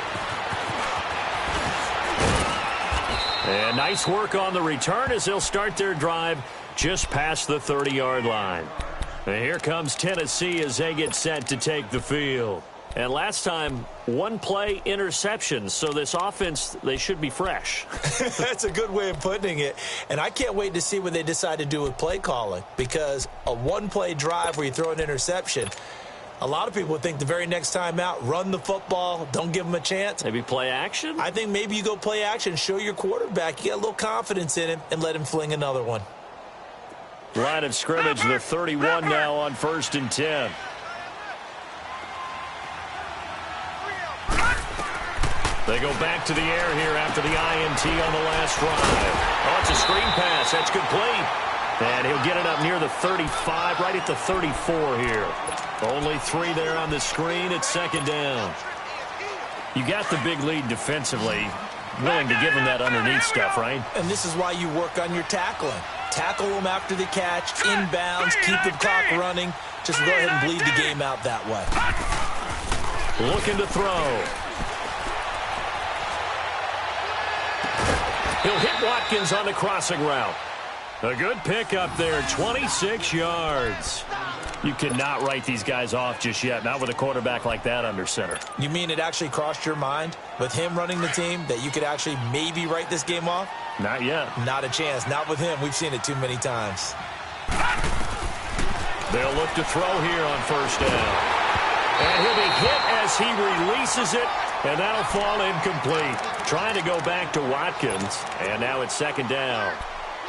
And nice work on the return as they'll start their drive just past the 30-yard line. And here comes Tennessee as they get set to take the field. And last time, one play interception, so this offense, they should be fresh. That's a good way of putting it. And I can't wait to see what they decide to do with play calling, because a one-play drive where you throw an interception, a lot of people would think the very next time out, run the football, don't give them a chance. Maybe play action? I think maybe you go play action, show your quarterback, you got a little confidence in him, and let him fling another one. Line of scrimmage, the 31 now on 1st and 10. They go back to the air here after the INT on the last drive. Oh, it's a screen pass. That's complete. And he'll get it up near the 35, right at the 34 here. Only 3 there on the screen. It's 2nd down. You got the big lead defensively. Willing to give him that underneath stuff, right? And this is why you work on your tackling. Tackle them after the catch, inbounds, keep the clock running. Just go ahead and bleed the game out that way. Looking to throw. He'll hit Watkins on the crossing route. A good pick up there, 26 yards. You cannot write these guys off just yet, not with a quarterback like that under center. You mean it actually crossed your mind with him running the team that you could actually maybe write this game off? Not yet. Not a chance. Not with him. We've seen it too many times. They'll look to throw here on 1st down. And he'll be hit as he releases it, and that'll fall incomplete. Trying to go back to Watkins, and now it's 2nd down.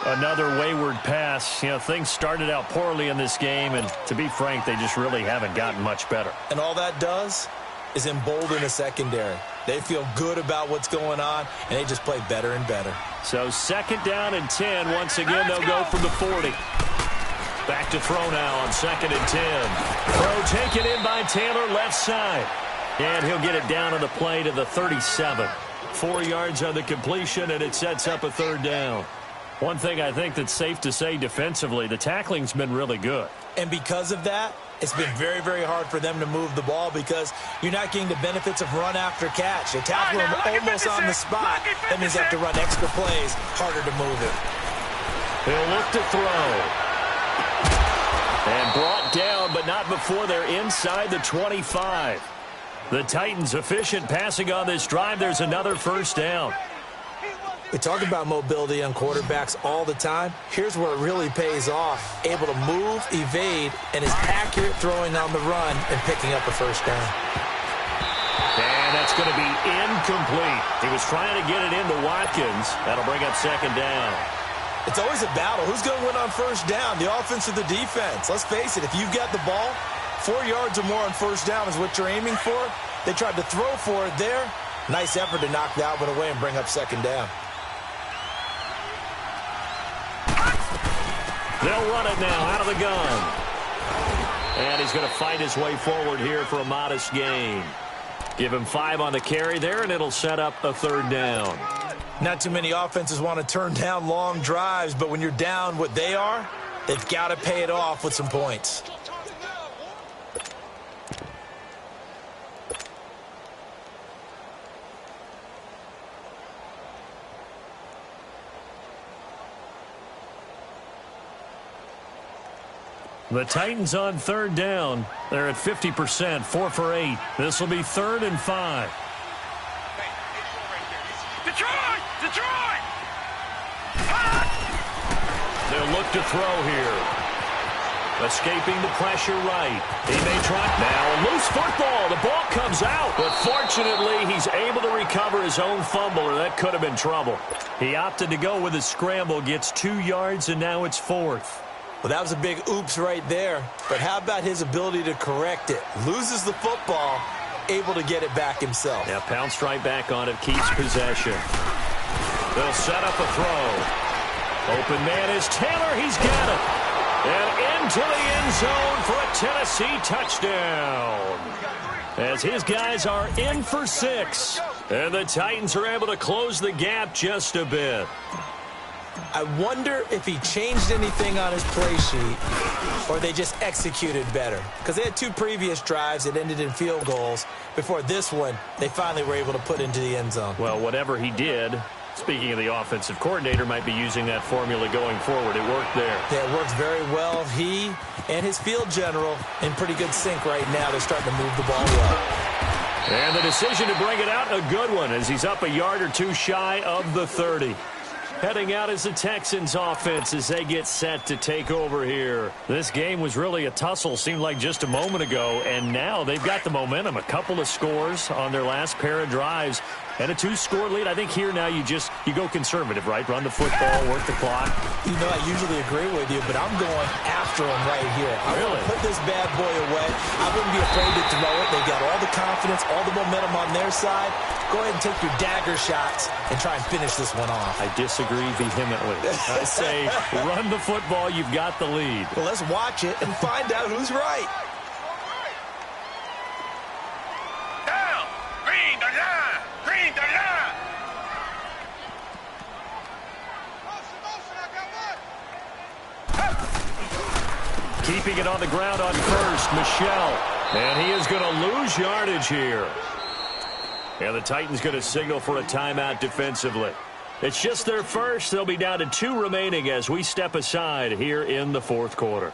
Another wayward pass. You know, things started out poorly in this game, and to be frank, they just really haven't gotten much better. And all that does is embolden the secondary. They feel good about what's going on, and they just play better and better. So 2nd down and 10. Once again, they'll go from the 40. Back to throw now on 2nd and 10. Throw taken in by Taylor, left side. And he'll get it down on the play to the 37. 4 yards on the completion, and it sets up a 3rd down. One thing I think that's safe to say defensively, the tackling's been really good. And because of that, it's been very, very hard for them to move the ball because you're not getting the benefits of run after catch. They tackle him almost on the spot. That means they have to run extra plays, harder to move it. He'll look to throw. And brought down, but not before they're inside the 25. The Titans efficient passing on this drive. There's another 1st down. We talk about mobility on quarterbacks all the time. Here's where it really pays off. Able to move, evade, and is accurate throwing on the run and picking up a 1st down. And that's going to be incomplete. He was trying to get it into Watkins. That'll bring up 2nd down. It's always a battle. Who's going to win on 1st down, the offense or the defense? Let's face it, if you've got the ball, 4 yards or more on 1st down is what you're aiming for. They tried to throw for it there. Nice effort to knock that one away and bring up 2nd down. They'll run it now out of the gun. And he's going to fight his way forward here for a modest gain. Give him 5 on the carry there, and it'll set up a 3rd down. Not too many offenses want to turn down long drives, but when you're down what they are, they've got to pay it off with some points. The Titans on third down. They're at 50%, 4 for 8. This will be 3rd and 5. Detroit! Detroit! They'll look to throw here. Escaping the pressure right. He may try. Now, loose football. The ball comes out. But fortunately, he's able to recover his own fumble, or that could have been trouble. He opted to go with a scramble, gets 2 yards, and now it's 4th. Well, that was a big oops right there. But how about his ability to correct it? Loses the football, able to get it back himself. Yeah, pounced right back on it, keeps possession. They'll set up a throw. Open man is Taylor. He's got it. And into the end zone for a Tennessee touchdown. As his guys are in for 6. And the Titans are able to close the gap just a bit. I wonder if he changed anything on his play sheet or they just executed better. Because they had 2 previous drives that ended in field goals. Before this one, they finally were able to put into the end zone. Well, whatever he did, speaking of the offensive coordinator, might be using that formula going forward. It worked there. Yeah, it works very well. He and his field general in pretty good sync right now. They're starting to move the ball well. And the decision to bring it out, a good one, as he's up a yard or 2 shy of the 30. Heading out is the Texans offense as they get set to take over here. This game was really a tussle, seemed like just a moment ago, and now they've got the momentum. A couple of scores on their last pair of drives and a 2-score lead. I think here now you go conservative, right? Run the football, work the clock. You know, I usually agree with you, but I'm going after him right here. I want to put this bad boy away. I wouldn't be afraid to throw it. They've got all the confidence, all the momentum on their side. Go ahead and take your dagger shots and try and finish this one off. I disagree vehemently. I say run the football. You've got the lead. Well, let's watch it and find out who's right. Down! Green the line! Green the line! Motion, I got one! Keeping it on the ground on first, Michelle. And he is going to lose yardage here. And the Titans going to signal for a timeout defensively. It's just their first. They'll be down to 2 remaining as we step aside here in the 4th quarter.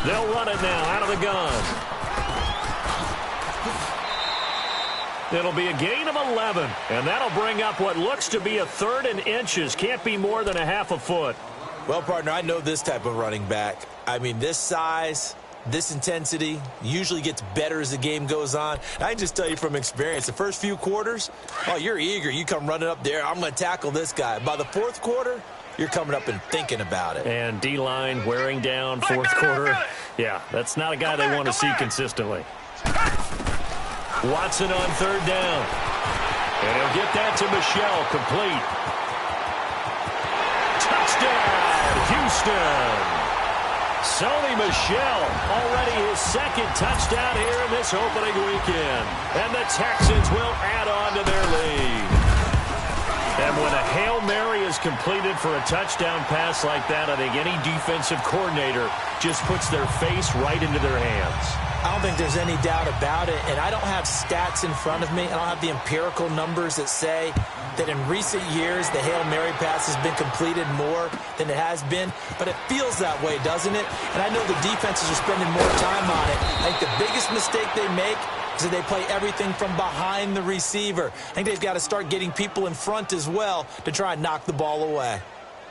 They'll run it now out of the gun. It'll be a gain of 11, and that'll bring up what looks to be a 3rd and inches. Can't be more than a half a foot. Well, partner, I know this type of running back. I mean, this size, this intensity usually gets better as the game goes on. I can just tell you from experience, the first few quarters, oh, you're eager. You come running up there, I'm going to tackle this guy. By the 4th quarter, you're coming up and thinking about it. And D-line wearing down 4th quarter. Yeah, that's not a guy they want to see consistently. Watson on 3rd down. And he'll get that to Michelle, complete. Touchdown, Houston. Sony Michel, already his 2nd touchdown here in this opening weekend. And the Texans will add on to their lead. And when a Hail Mary is completed for a touchdown pass like that, I think any defensive coordinator just puts their face right into their hands. I don't think there's any doubt about it, and I don't have stats in front of me. I don't have the empirical numbers that say that in recent years the Hail Mary pass has been completed more than it has been, but it feels that way, doesn't it? And I know the defenses are spending more time on it. I think the biggest mistake they make is that they play everything from behind the receiver. I think they've got to start getting people in front as well to try and knock the ball away.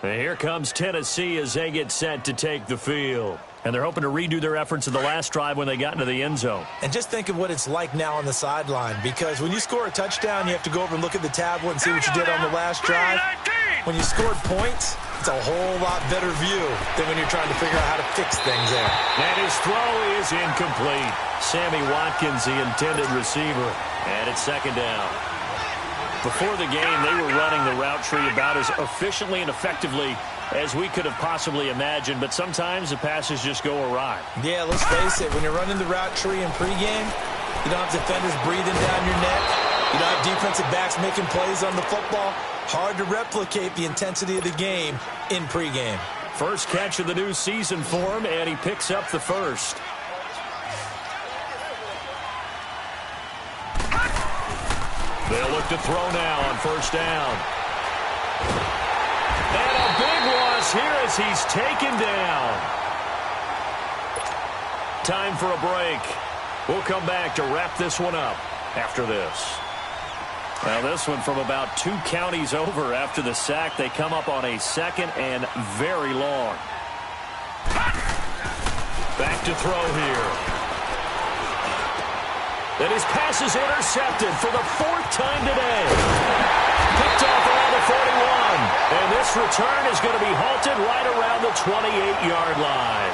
And here comes Tennessee as they get set to take the field. And they're hoping to redo their efforts in the last drive when they got into the end zone. And just think of what it's like now on the sideline, because when you score a touchdown, you have to go over and look at the tablet and see what you did on the last drive. When you scored points, it's a whole lot better view than when you're trying to figure out how to fix things there. And his throw is incomplete. Sammy Watkins, the intended receiver. And it's 2nd down. Before the game, they were running the route tree about as efficiently and effectively as we could have possibly imagined, but sometimes the passes just go awry. Yeah, let's face it, when you're running the route tree in pregame, you don't have defenders breathing down your neck. You don't have defensive backs making plays on the football. Hard to replicate the intensity of the game in pregame. First catch of the new season for him, and he picks up the first. They'll look to throw now on first down. And a big loss here as he's taken down. Time for a break. We'll come back to wrap this one up after this. Now this one from about 2 counties over after the sack. They come up on a second and very long. Back to throw here. And his pass is intercepted for the 4th time today. Picked off around the 41. And this return is going to be halted right around the 28-yard line.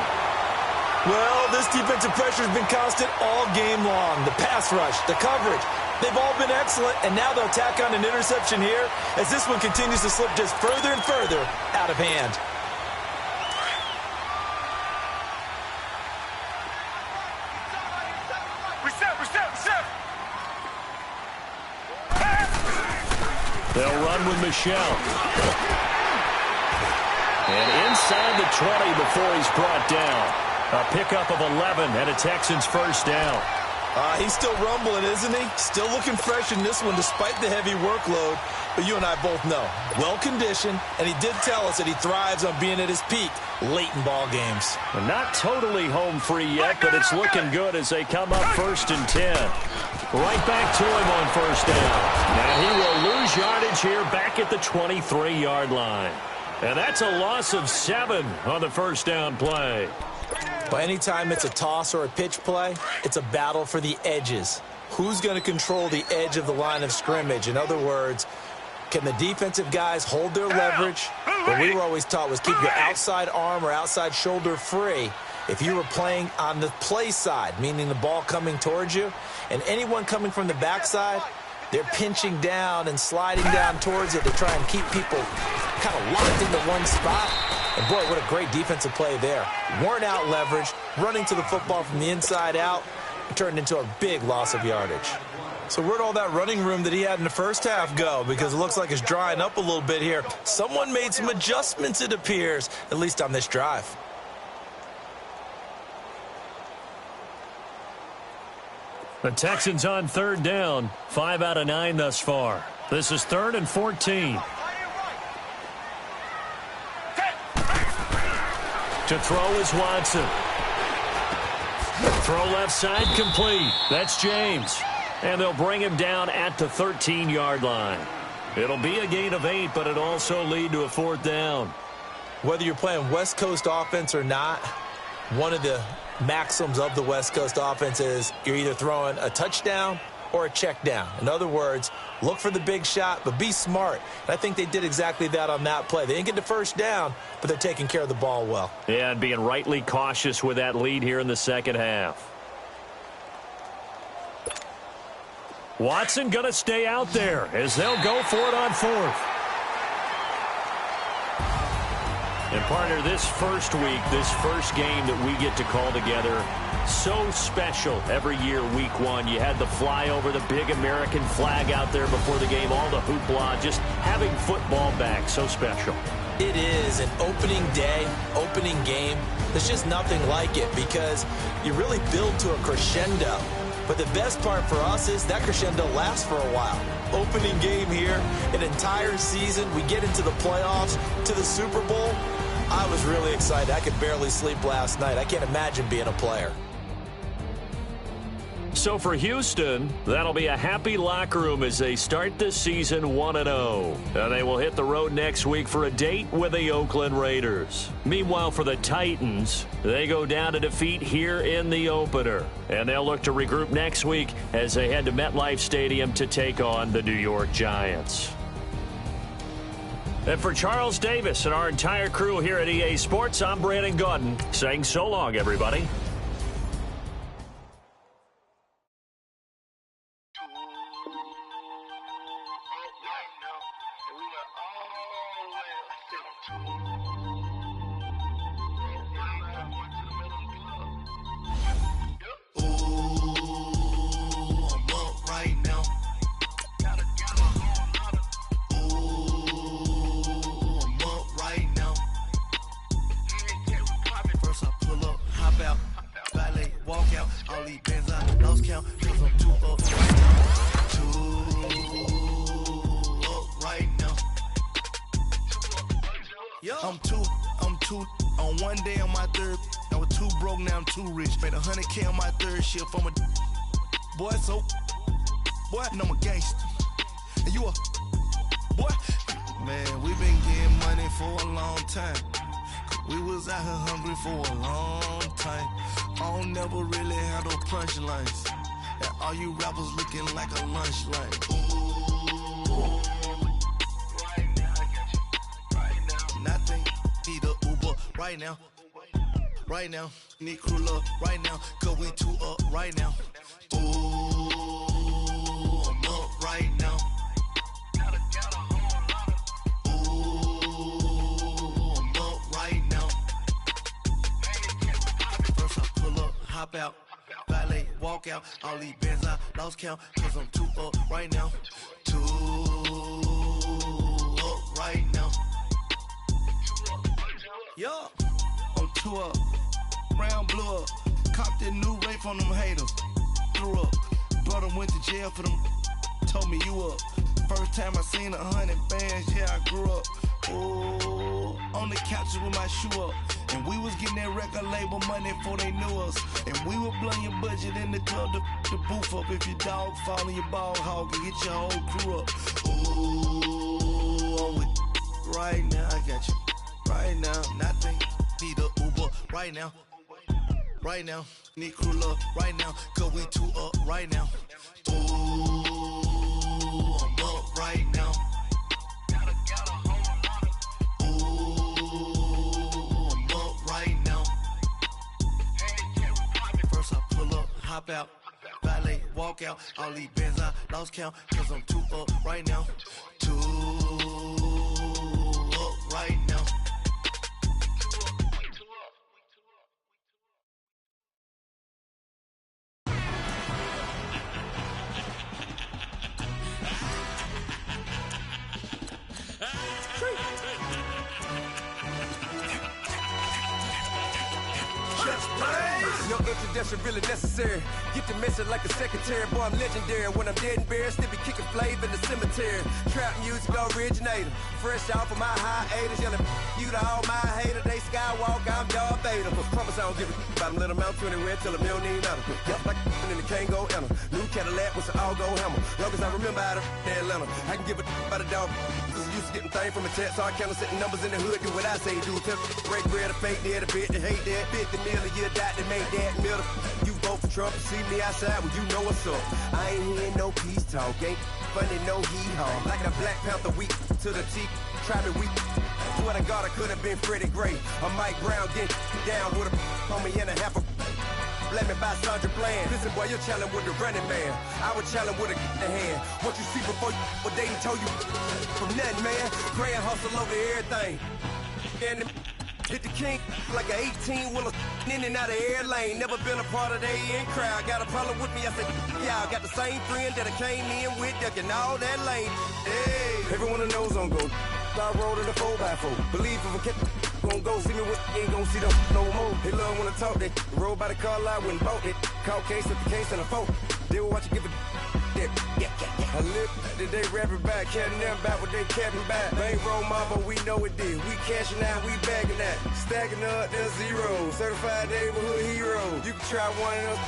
Well, this defensive pressure has been constant all game long. The pass rush, the coverage, they've all been excellent, and now they'll tack on an interception here as this one continues to slip just further and further out of hand. Reset. They'll run with Michelle. And inside the 20 before he's brought down. A pickup of 11 and a Texans first down. He's still rumbling, isn't he? Still looking fresh in this one despite the heavy workload. But you and I both know, well-conditioned, and he did tell us that he thrives on being at his peak late in ball games. Well, not totally home free yet, but it's looking good as they come up 1st and 10. Right back to him on first down. Now he will lose yardage here back at the 23-yard line. And that's a loss of 7 on the first down play. But anytime it's a toss or a pitch play, it's a battle for the edges. Who's going to control the edge of the line of scrimmage? In other words, can the defensive guys hold their leverage? What we were always taught was keep your outside arm or outside shoulder free if you were playing on the play side, meaning the ball coming towards you. And anyone coming from the backside, they're pinching down and sliding down towards it to try and keep people kind of locked into one spot. And boy, what a great defensive play there. Worn out leverage, running to the football from the inside out, turned into a big loss of yardage. So where'd all that running room that he had in the first half go? Because it looks like it's drying up a little bit here. Someone made some adjustments, it appears, at least on this drive. The Texans on 3rd down, 5 out of 9 thus far. This is 3rd and 14. To throw is Watson. Throw left side complete. That's James. And they'll bring him down at the 13-yard line. It'll be a gain of 8, but it'll also lead to a 4th down. Whether you're playing West Coast offense or not, one of the maxims of the West Coast offense is you're either throwing a touchdown or a check down. In other words, look for the big shot, but be smart. And I think they did exactly that on that play. They didn't get the first down, but they're taking care of the ball well. Yeah, and being rightly cautious with that lead here in the second half. Watson going to stay out there as they'll go for it on 4th. And partner, this first week, this first game that we get to call together, so special every year, week 1. You had the flyover, the big American flag out there before the game, all the hoopla, just having football back, so special. It is an opening day, opening game. There's just nothing like it because you really build to a crescendo. But the best part for us is that crescendo lasts for a while. Opening game here, an entire season. We get into the playoffs, to the Super Bowl. I was really excited. I could barely sleep last night. I can't imagine being a player. So for Houston, that'll be a happy locker room as they start this season 1-0. And they will hit the road next week for a date with the Oakland Raiders. Meanwhile, for the Titans, they go down to defeat here in the opener. And they'll look to regroup next week as they head to MetLife Stadium to take on the New York Giants. And for Charles Davis and our entire crew here at EA Sports, I'm Brandon Gaudin saying so long, everybody. out. All these bands I lost count, cause I'm too up right now. Too up right now. I'm too, on one day on my third, I was too broke, now I'm too rich. Made 100K on my third shift, I'm a boy, so, boy, and I'm a gangster. And you a, boy, man, we been getting money for a long time. We was out here hungry for a long time. I don't never really have no punchlines. And all you rappers looking like a lunch line. Ooh, right now, I got you. Right now, nothing. Need a Uber right now. Right now, need crew up right now. Cause we too up right now. Ooh, I'm up right now. Hop out, valet, walk out. All these bands I lost count, cause I'm too up right now. Too up right now. Yo, I'm too up. Round blew up. Copped that new rape from them haters. Threw up. Brother went to jail for them. Told me you up. First time I seen 100 bands, yeah, I grew up. Ooh, on the couches with my shoe up. And we was getting that record label money before they knew us. And we were blowing your budget in the club to boof up. If your dog fall in your ball hog and get your whole crew up. Ooh, I'm with right now, I got you. Right now, nothing. Need a Uber right now. Right now, need crew up right now. Cause we too up right now. Ooh, I'm up right now. Hop out, valet, walk out. All these bands I lost count, cause I'm too up right now. Too up right now. No introduction really necessary. Get the message like a secretary. Boy, I'm legendary. When I'm dead and buried, still be kicking flavor in the cemetery. Trap music originator. Fresh off of my hiatus. Yelling you to all my haters. They skywalk, I'm Darth Vader. Promise I don't give a about them. Let them out to anywhere till them don't need matter. Yup, like and the can't go enter. New Cadillac with an all-go hammer. Long as I remember out of Atlanta, I can give a about a dog. Used to getting things from a text, so I count setting numbers in the hood. Do what I say, do. Tell break bread, a fake dead, a bit, they hate that. 50 million, you die to make that middle. You vote for Trump, see me outside, well, you know what's up. I ain't hearing no peace talk, ain't funny, no hee-haw. Like a Black Panther weak to the teeth, try me weak. Swear to God, I could have been Freddie Gray. Or Mike Brown getting down with a homie and a half a. Let me buy Sandra Bland. Listen, boy, you're challenging with the running man. I would challenge with a hand. What you see before you, what they told you from nothing, man. Grand hustle over everything. And hit the king like an 18-wheeler in and out of air lane. Never been a part of the in crowd. Got a problem with me, I said, yeah, I got the same friend that I came in with, ducking all that lane. Hey, everyone knows I'm go. I rolled in a 4x4. Believe if I kept gon' go see me with ain't gon' see them no more. They love when I talk, they roll by the car lot when bought it. Caught case at the case and a phone. They will watch you give a yeah. I live today rapping back, catching them back what they capping back. Bankroll mama, we know it did. We cashing out, we bagging that. Stacking up, there's zero. Certified neighborhood hero. You can try one of them,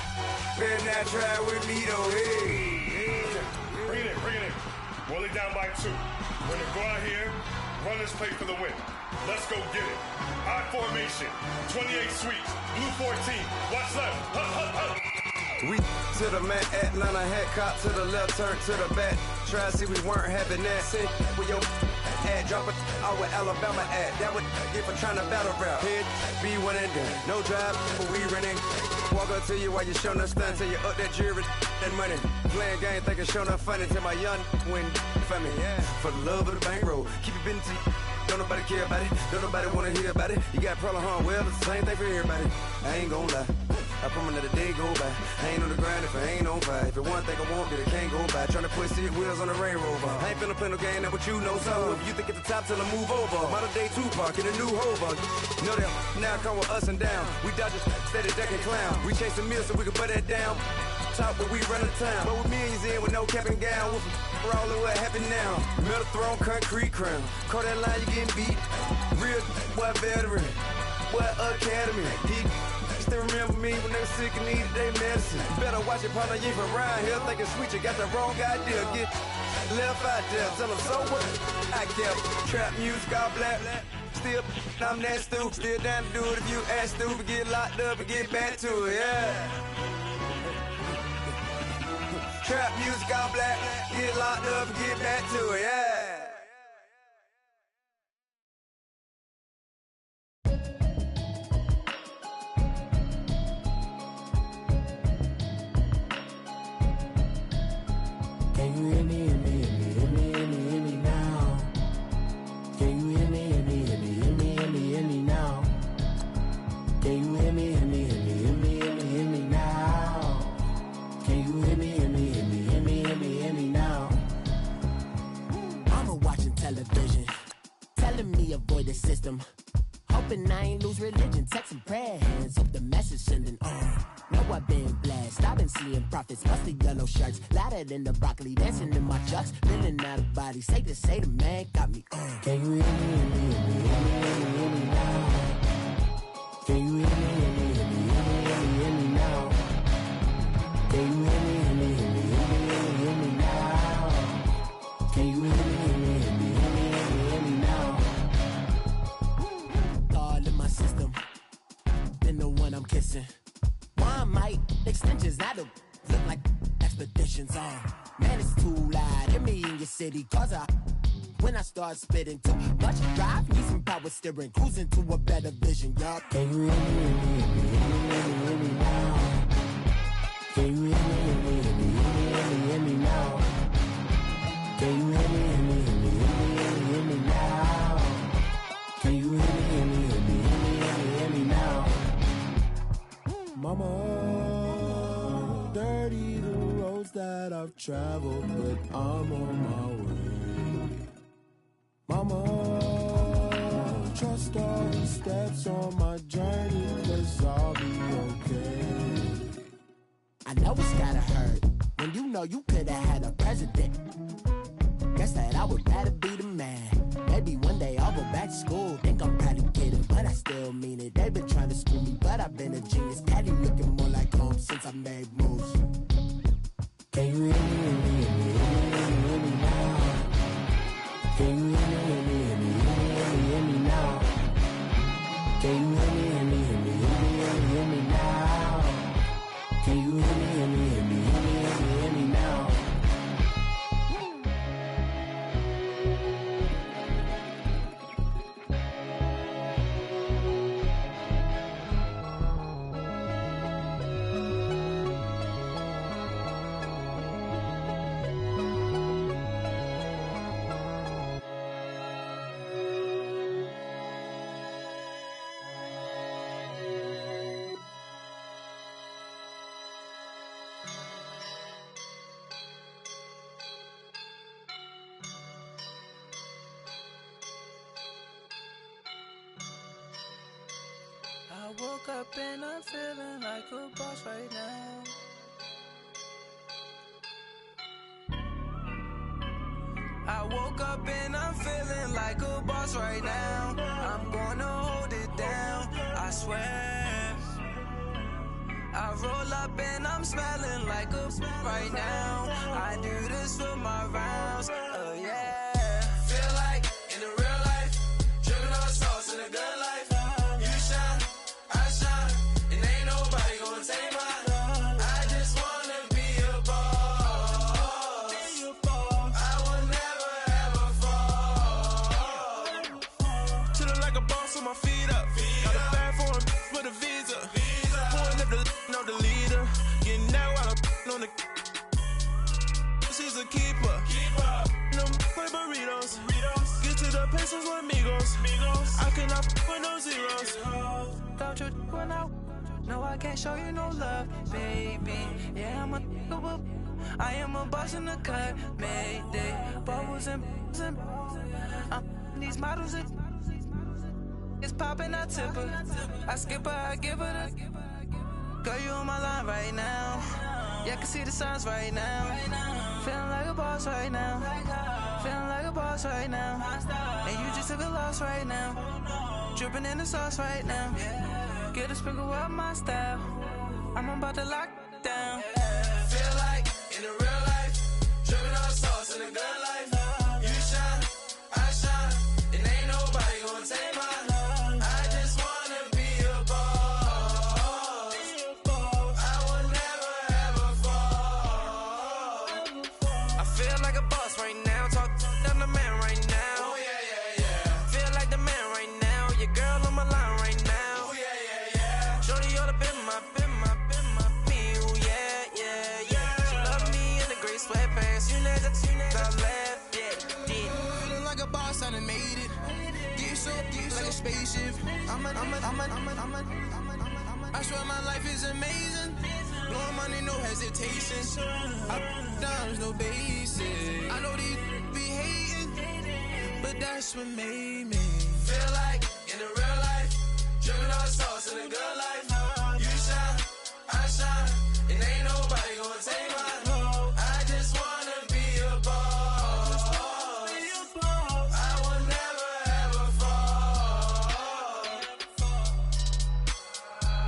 better not try with me though. Hey. Bring it in. Roll it down by 2. We're gonna go out here, run this play for the win. Let's go get it. I formation, 28 sweeps, blue 14. Watch left. Hup. We to the man, Atlanta head cop to the left, turn to the back. Try to see we weren't having that. Sit with your ad, drop it out with Alabama ad. That would get for trying to battle rap. Head, be one and done. No drive, but we running. Walk up to you while you showing us stunt till you up that jury and money. Playing game, thinking showing up funny till my young win for me. Yeah. For the love of the bankroll, keep it busy. Don't nobody care about it. Don't nobody wanna hear about it. You got problem, huh? Well, it's the same thing for everybody. I ain't gonna lie. I promise that a day go by. I ain't on the grind if I ain't on fire. If it one thing I want, then it can't go by. Tryna put 6 wheels on the Range Rover. I ain't finna play no game, that what you know. So if you think it's the top, till I move over. Modern day Tupac in a new Hova. Know that now come with us and down. We dodge steady deck and clown. We chase a meal so we can put that down. Top where we run the town. But with millions in with no cap and gown. We're all in what happened now. Metal throne, concrete crown. Call that line, you getting beat. Real what veteran. What academy. He still remember me when they were sick and needed their medicine. Better watch it, partner, you ain't from around here. Thinking sweet, you got the wrong idea. Get left out there. Tell them so what I kept. Trap music, all black. Still, I'm that stupid. Still down to do it if you ask stupid. Get locked up and get back to it, yeah. Trap music, all black. Get locked up and get back to it, yeah. Can you hear me, hear me, hear me, hear me, hear me, hear me now? Can you hear me, hear me, hear me, hear me, hear me, hear me now? Can you hear me, hear me, hear me, hear me, hear me, hear me now? Can you hear me, hear me, hear me, hear me, hear me, hear me now? Mama watching television, telling me avoid the system. Hoping I ain't lose religion, texting prayer hands, hope the message sending on. Know I've been blessed, I've been seeing prophets, busted yellow shirts, louder than the broccoli, dancing in my chucks, feeling out of body, say the man got me on. Can you hear me, hear me, hear me, hear me, hear me, hear me now? Can you hear me, hear me, hear me, hear me, hear me, hear me now? Can you hear me, hear me, hear me, hear me, hear me, hear me now? Can you hear me, hear me, hear me, hear me, hear me, hear me now? All in my system, been the one I'm kissing. One might extensions that'll look like expeditions on. Man, it's too loud. Hear me in your city, cause when I start spitting too much drive, need some power steering, cruising to a better vision, y'all. Can you hear me, hear me, hear me, hear me, hear me, hear me now? Can you hear me, hear me, hear me, hear me, hear me, hear me now? Can you hear me, hear me, hear me, hear me, hear me, hear me now? Can you hear me, hear me, hear me, hear me, hear me, hear me now? Mama, dirty the roads that I've traveled, but I'm on my way. Mama, trust all the steps on my journey, 'cause I'll be okay. I know it's gotta hurt when you know you could've had a president. Guess that I would rather be the man. Maybe one day I'll go back to school. Think I'm probably kidding, but I still mean it. They've been trying to screw me, but I've been a genius. Daddy looking more like home since I made moves. Can you hear me, hear me, hear me, hear me, hear me now? Can you hear me, hear me, hear me, hear me, hear me, hear me now? Can you hear me, hear me, hear me, hear me, hear me, hear me now? Can you hear me, hear me, hear me, hear me, hear me, hear me now? I woke up and I'm feeling like a boss right now. I woke up and I'm feeling like a boss right now. I'm gonna hold it down, I swear. I roll up and I'm smelling like a right now. I do this for my rounds, yeah. Feel like in the real life, dripping on sauce in a good life. You shine, I shine, and ain't nobody gonna take mine. I just wanna be a boss. I will never ever fall. Chillin' like a boss with my feet up. Got a bag for him with a visa. Pulling up the leader. Getting out while I'm on the. She's a keeper. can't show you no love, baby. Yeah, I am a boss in the cut, Mayday. Bubbles and these models it's popping, I tip her. I skip her, I give her the. Girl, you on my line right now. Yeah, I can see the signs right now. Feeling like a boss right now. Feeling like a boss right now. And you just took a loss right now. Dripping in the sauce right now. Get a sprinkle up my style. I'm about to lock down. Feel like in the real life, dripping on sauce in the good life. You shine, I shine, and ain't nobody gonna take mine. I just wanna be a boss. I will never ever fall. I feel like a boss right now. Talk to the man right now. Oh yeah. Feel like the man right now. Your girl on my line right now. Oh yeah. Shorty all up in my feel. Yeah. She love me in the gray sweatpants. You never left. Yeah. Feeling like a boss, I done made it. Get so like a spaceship. I swear my life is amazing. Blowing money, no hesitation. Up, downs, no basic. I know these be hating, but that's what made me. Feel like in the real life, dripping on sauce in the good life. You shine, I shine, and ain't nobody gonna take mine. I just wanna be a boss. I will never ever fall.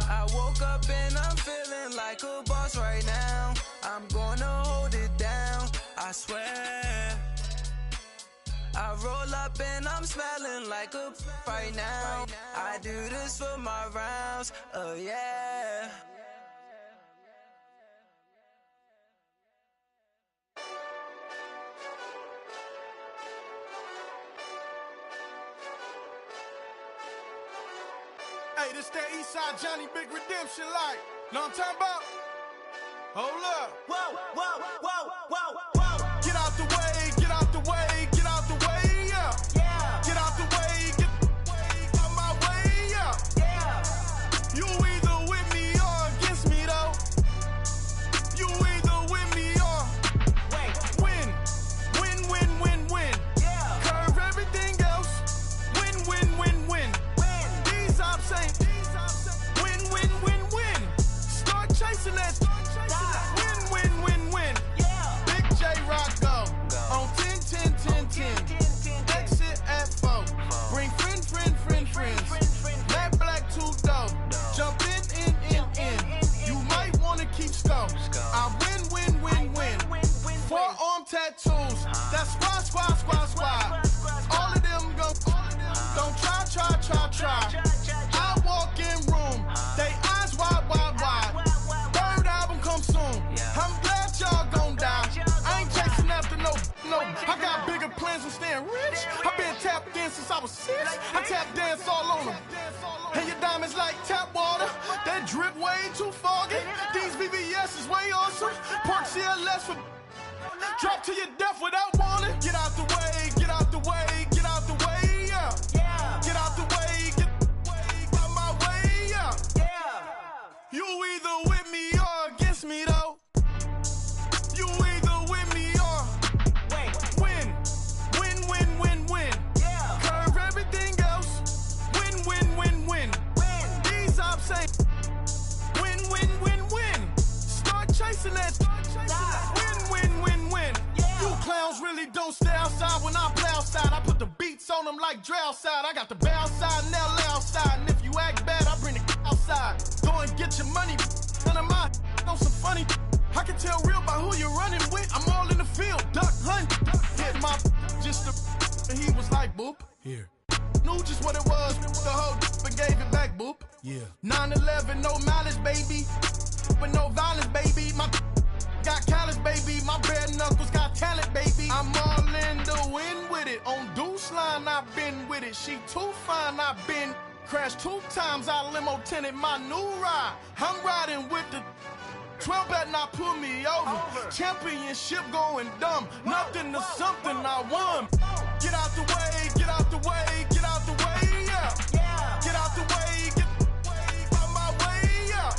I woke up and I'm feeling like a boss right now. I'm gonna hold it down, I swear. I roll up and I'm smelling like a right now. I do this for my rounds, oh yeah. Hey, this that Eastside Johnny Big Redemption like. Know what I'm talking about? Hold up. Whoa. Get out the way, get out the way, get out the way, yeah. Get out the way, get out my way, yeah. You either with me or against me though. You either with me or win. Yeah. Curve everything else. Win. These ops ain't win. Start chasing that. Win. Yeah. Big J Rock go on 10. Exit at 4. Bring friends. Black 2 dough. Jump in. You might wanna keep score. I win. Forearm tattoos. That's squad. All of them go. Don't try. I walk in room. They eyes wide. Third album come soon. I'm glad y'all gon' die. I ain't chasing after no. I got bigger plans than staying rich. I been tapped in since I was 6. I tap dance all on them. And your diamonds like tap water. That drip way too foggy. These BBS is way awesome. Park CLS for drop to your death without warning. Get out the way, yeah. Get out the way, get out my way, yeah. You either with me or against me though. You either with me or win. Yeah. Curve everything else. Win. These ops ain't win. Start chasing that. Win. Yeah. You clowns really don't stay outside when I play outside. I put the beats on them like Dre outside. I got the bow outside and LA outside. And if you act bad, I bring the outside. Go and get your money. None of my on some funny. I can tell real by who you're running with. I'm all in the field. Duck hunt. Hit my just the. And he was like, boop. Here. Knew just what it was. The whole but gave it back, boop. Yeah. 9/11, no mileage, baby. But no violence, baby. My got callous, baby. My bare knuckles got talent, baby. I'm all in the wind with it. On Deuce Line, I've been with it. She too fine, I've been. Crashed 2 times, I limo tinted my new ride. I'm riding with the 12 better not pull me over. Championship going dumb. Nothing to something I won. Get out the way, yeah. Get out the way, get out my way, yeah.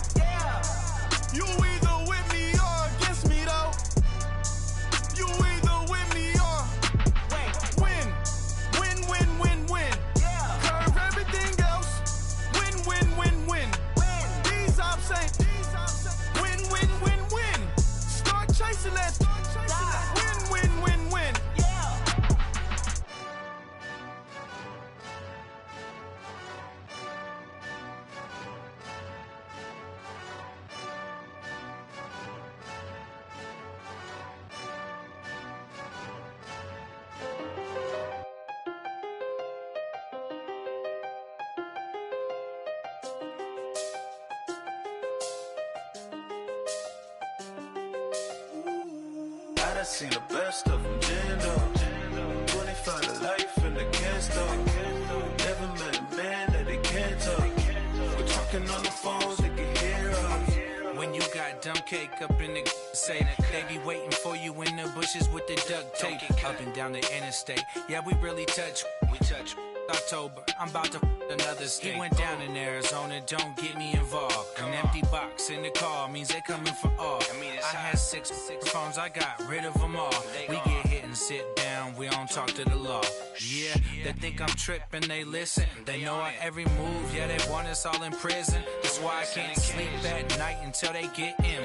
done seen the best of them jammed up. 25 to life and they can't stop. Never met a man that they can't talk. We're talking on the phones, they can hear us. When you got dumb cake up in the say that they be waiting for you in the bushes with the duct tape up and down the interstate. Yeah, we really touch. We touch. October, I'm about to another state. He went down in Arizona, don't get me involved. An empty box in the car means they coming for all. I had six phones, I got rid of them all. We get hit and sit down, we don't talk to the law. Yeah, they think I'm tripping, they listen. They know our every move, yeah, they want us all in prison. That's why I can't sleep at night until they get in.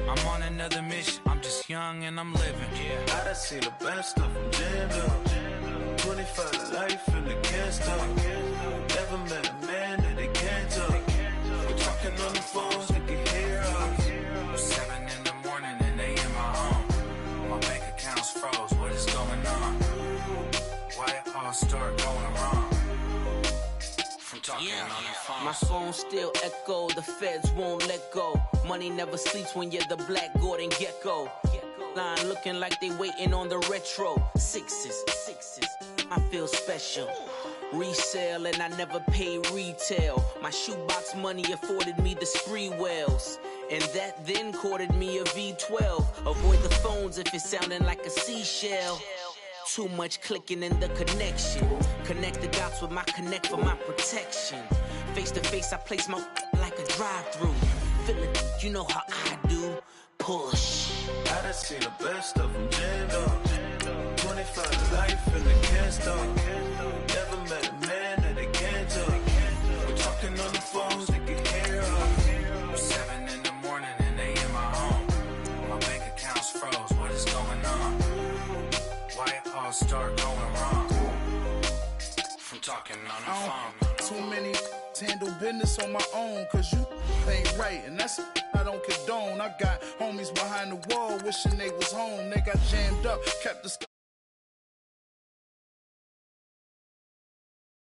I'm on another mission, I'm just young and I'm living. I done seen the best of them jammed up. 25 to life and they can't stop. Never met a man that they can't talk. We're talking on the phones, they can hear us. 7 in the morning and they in my home. My bank account's froze, what is going on? Why it all start going wrong? From talking on the phone. My phone still echo, the feds won't let go. Money never sleeps when you're the Black Gordon Gecko. Line looking like they waiting on the retro. Sixes, I feel special. Resale and I never pay retail. My shoebox money afforded me the spree wells. And that then courted me a V12. Avoid the phones if it's sounding like a seashell. Too much clicking in the connection. Connect the dots with my connect for my protection. Face to face, I place my like a drive-through. Feel it, you know how I do. Push. I done seen the best of them jammed up. 25 to life and they can't stop. Never met a man that they can't talk. We're talking on the phones, they can hear us. 7 in the morning and they in my home. My bank account's froze, what is going on? Why it all start going wrong? From talking on the phone. Too many handle business on my own, cause you ain't right, and that's I don't condone. I got homies behind the wall wishing they was home. They got jammed up, kept the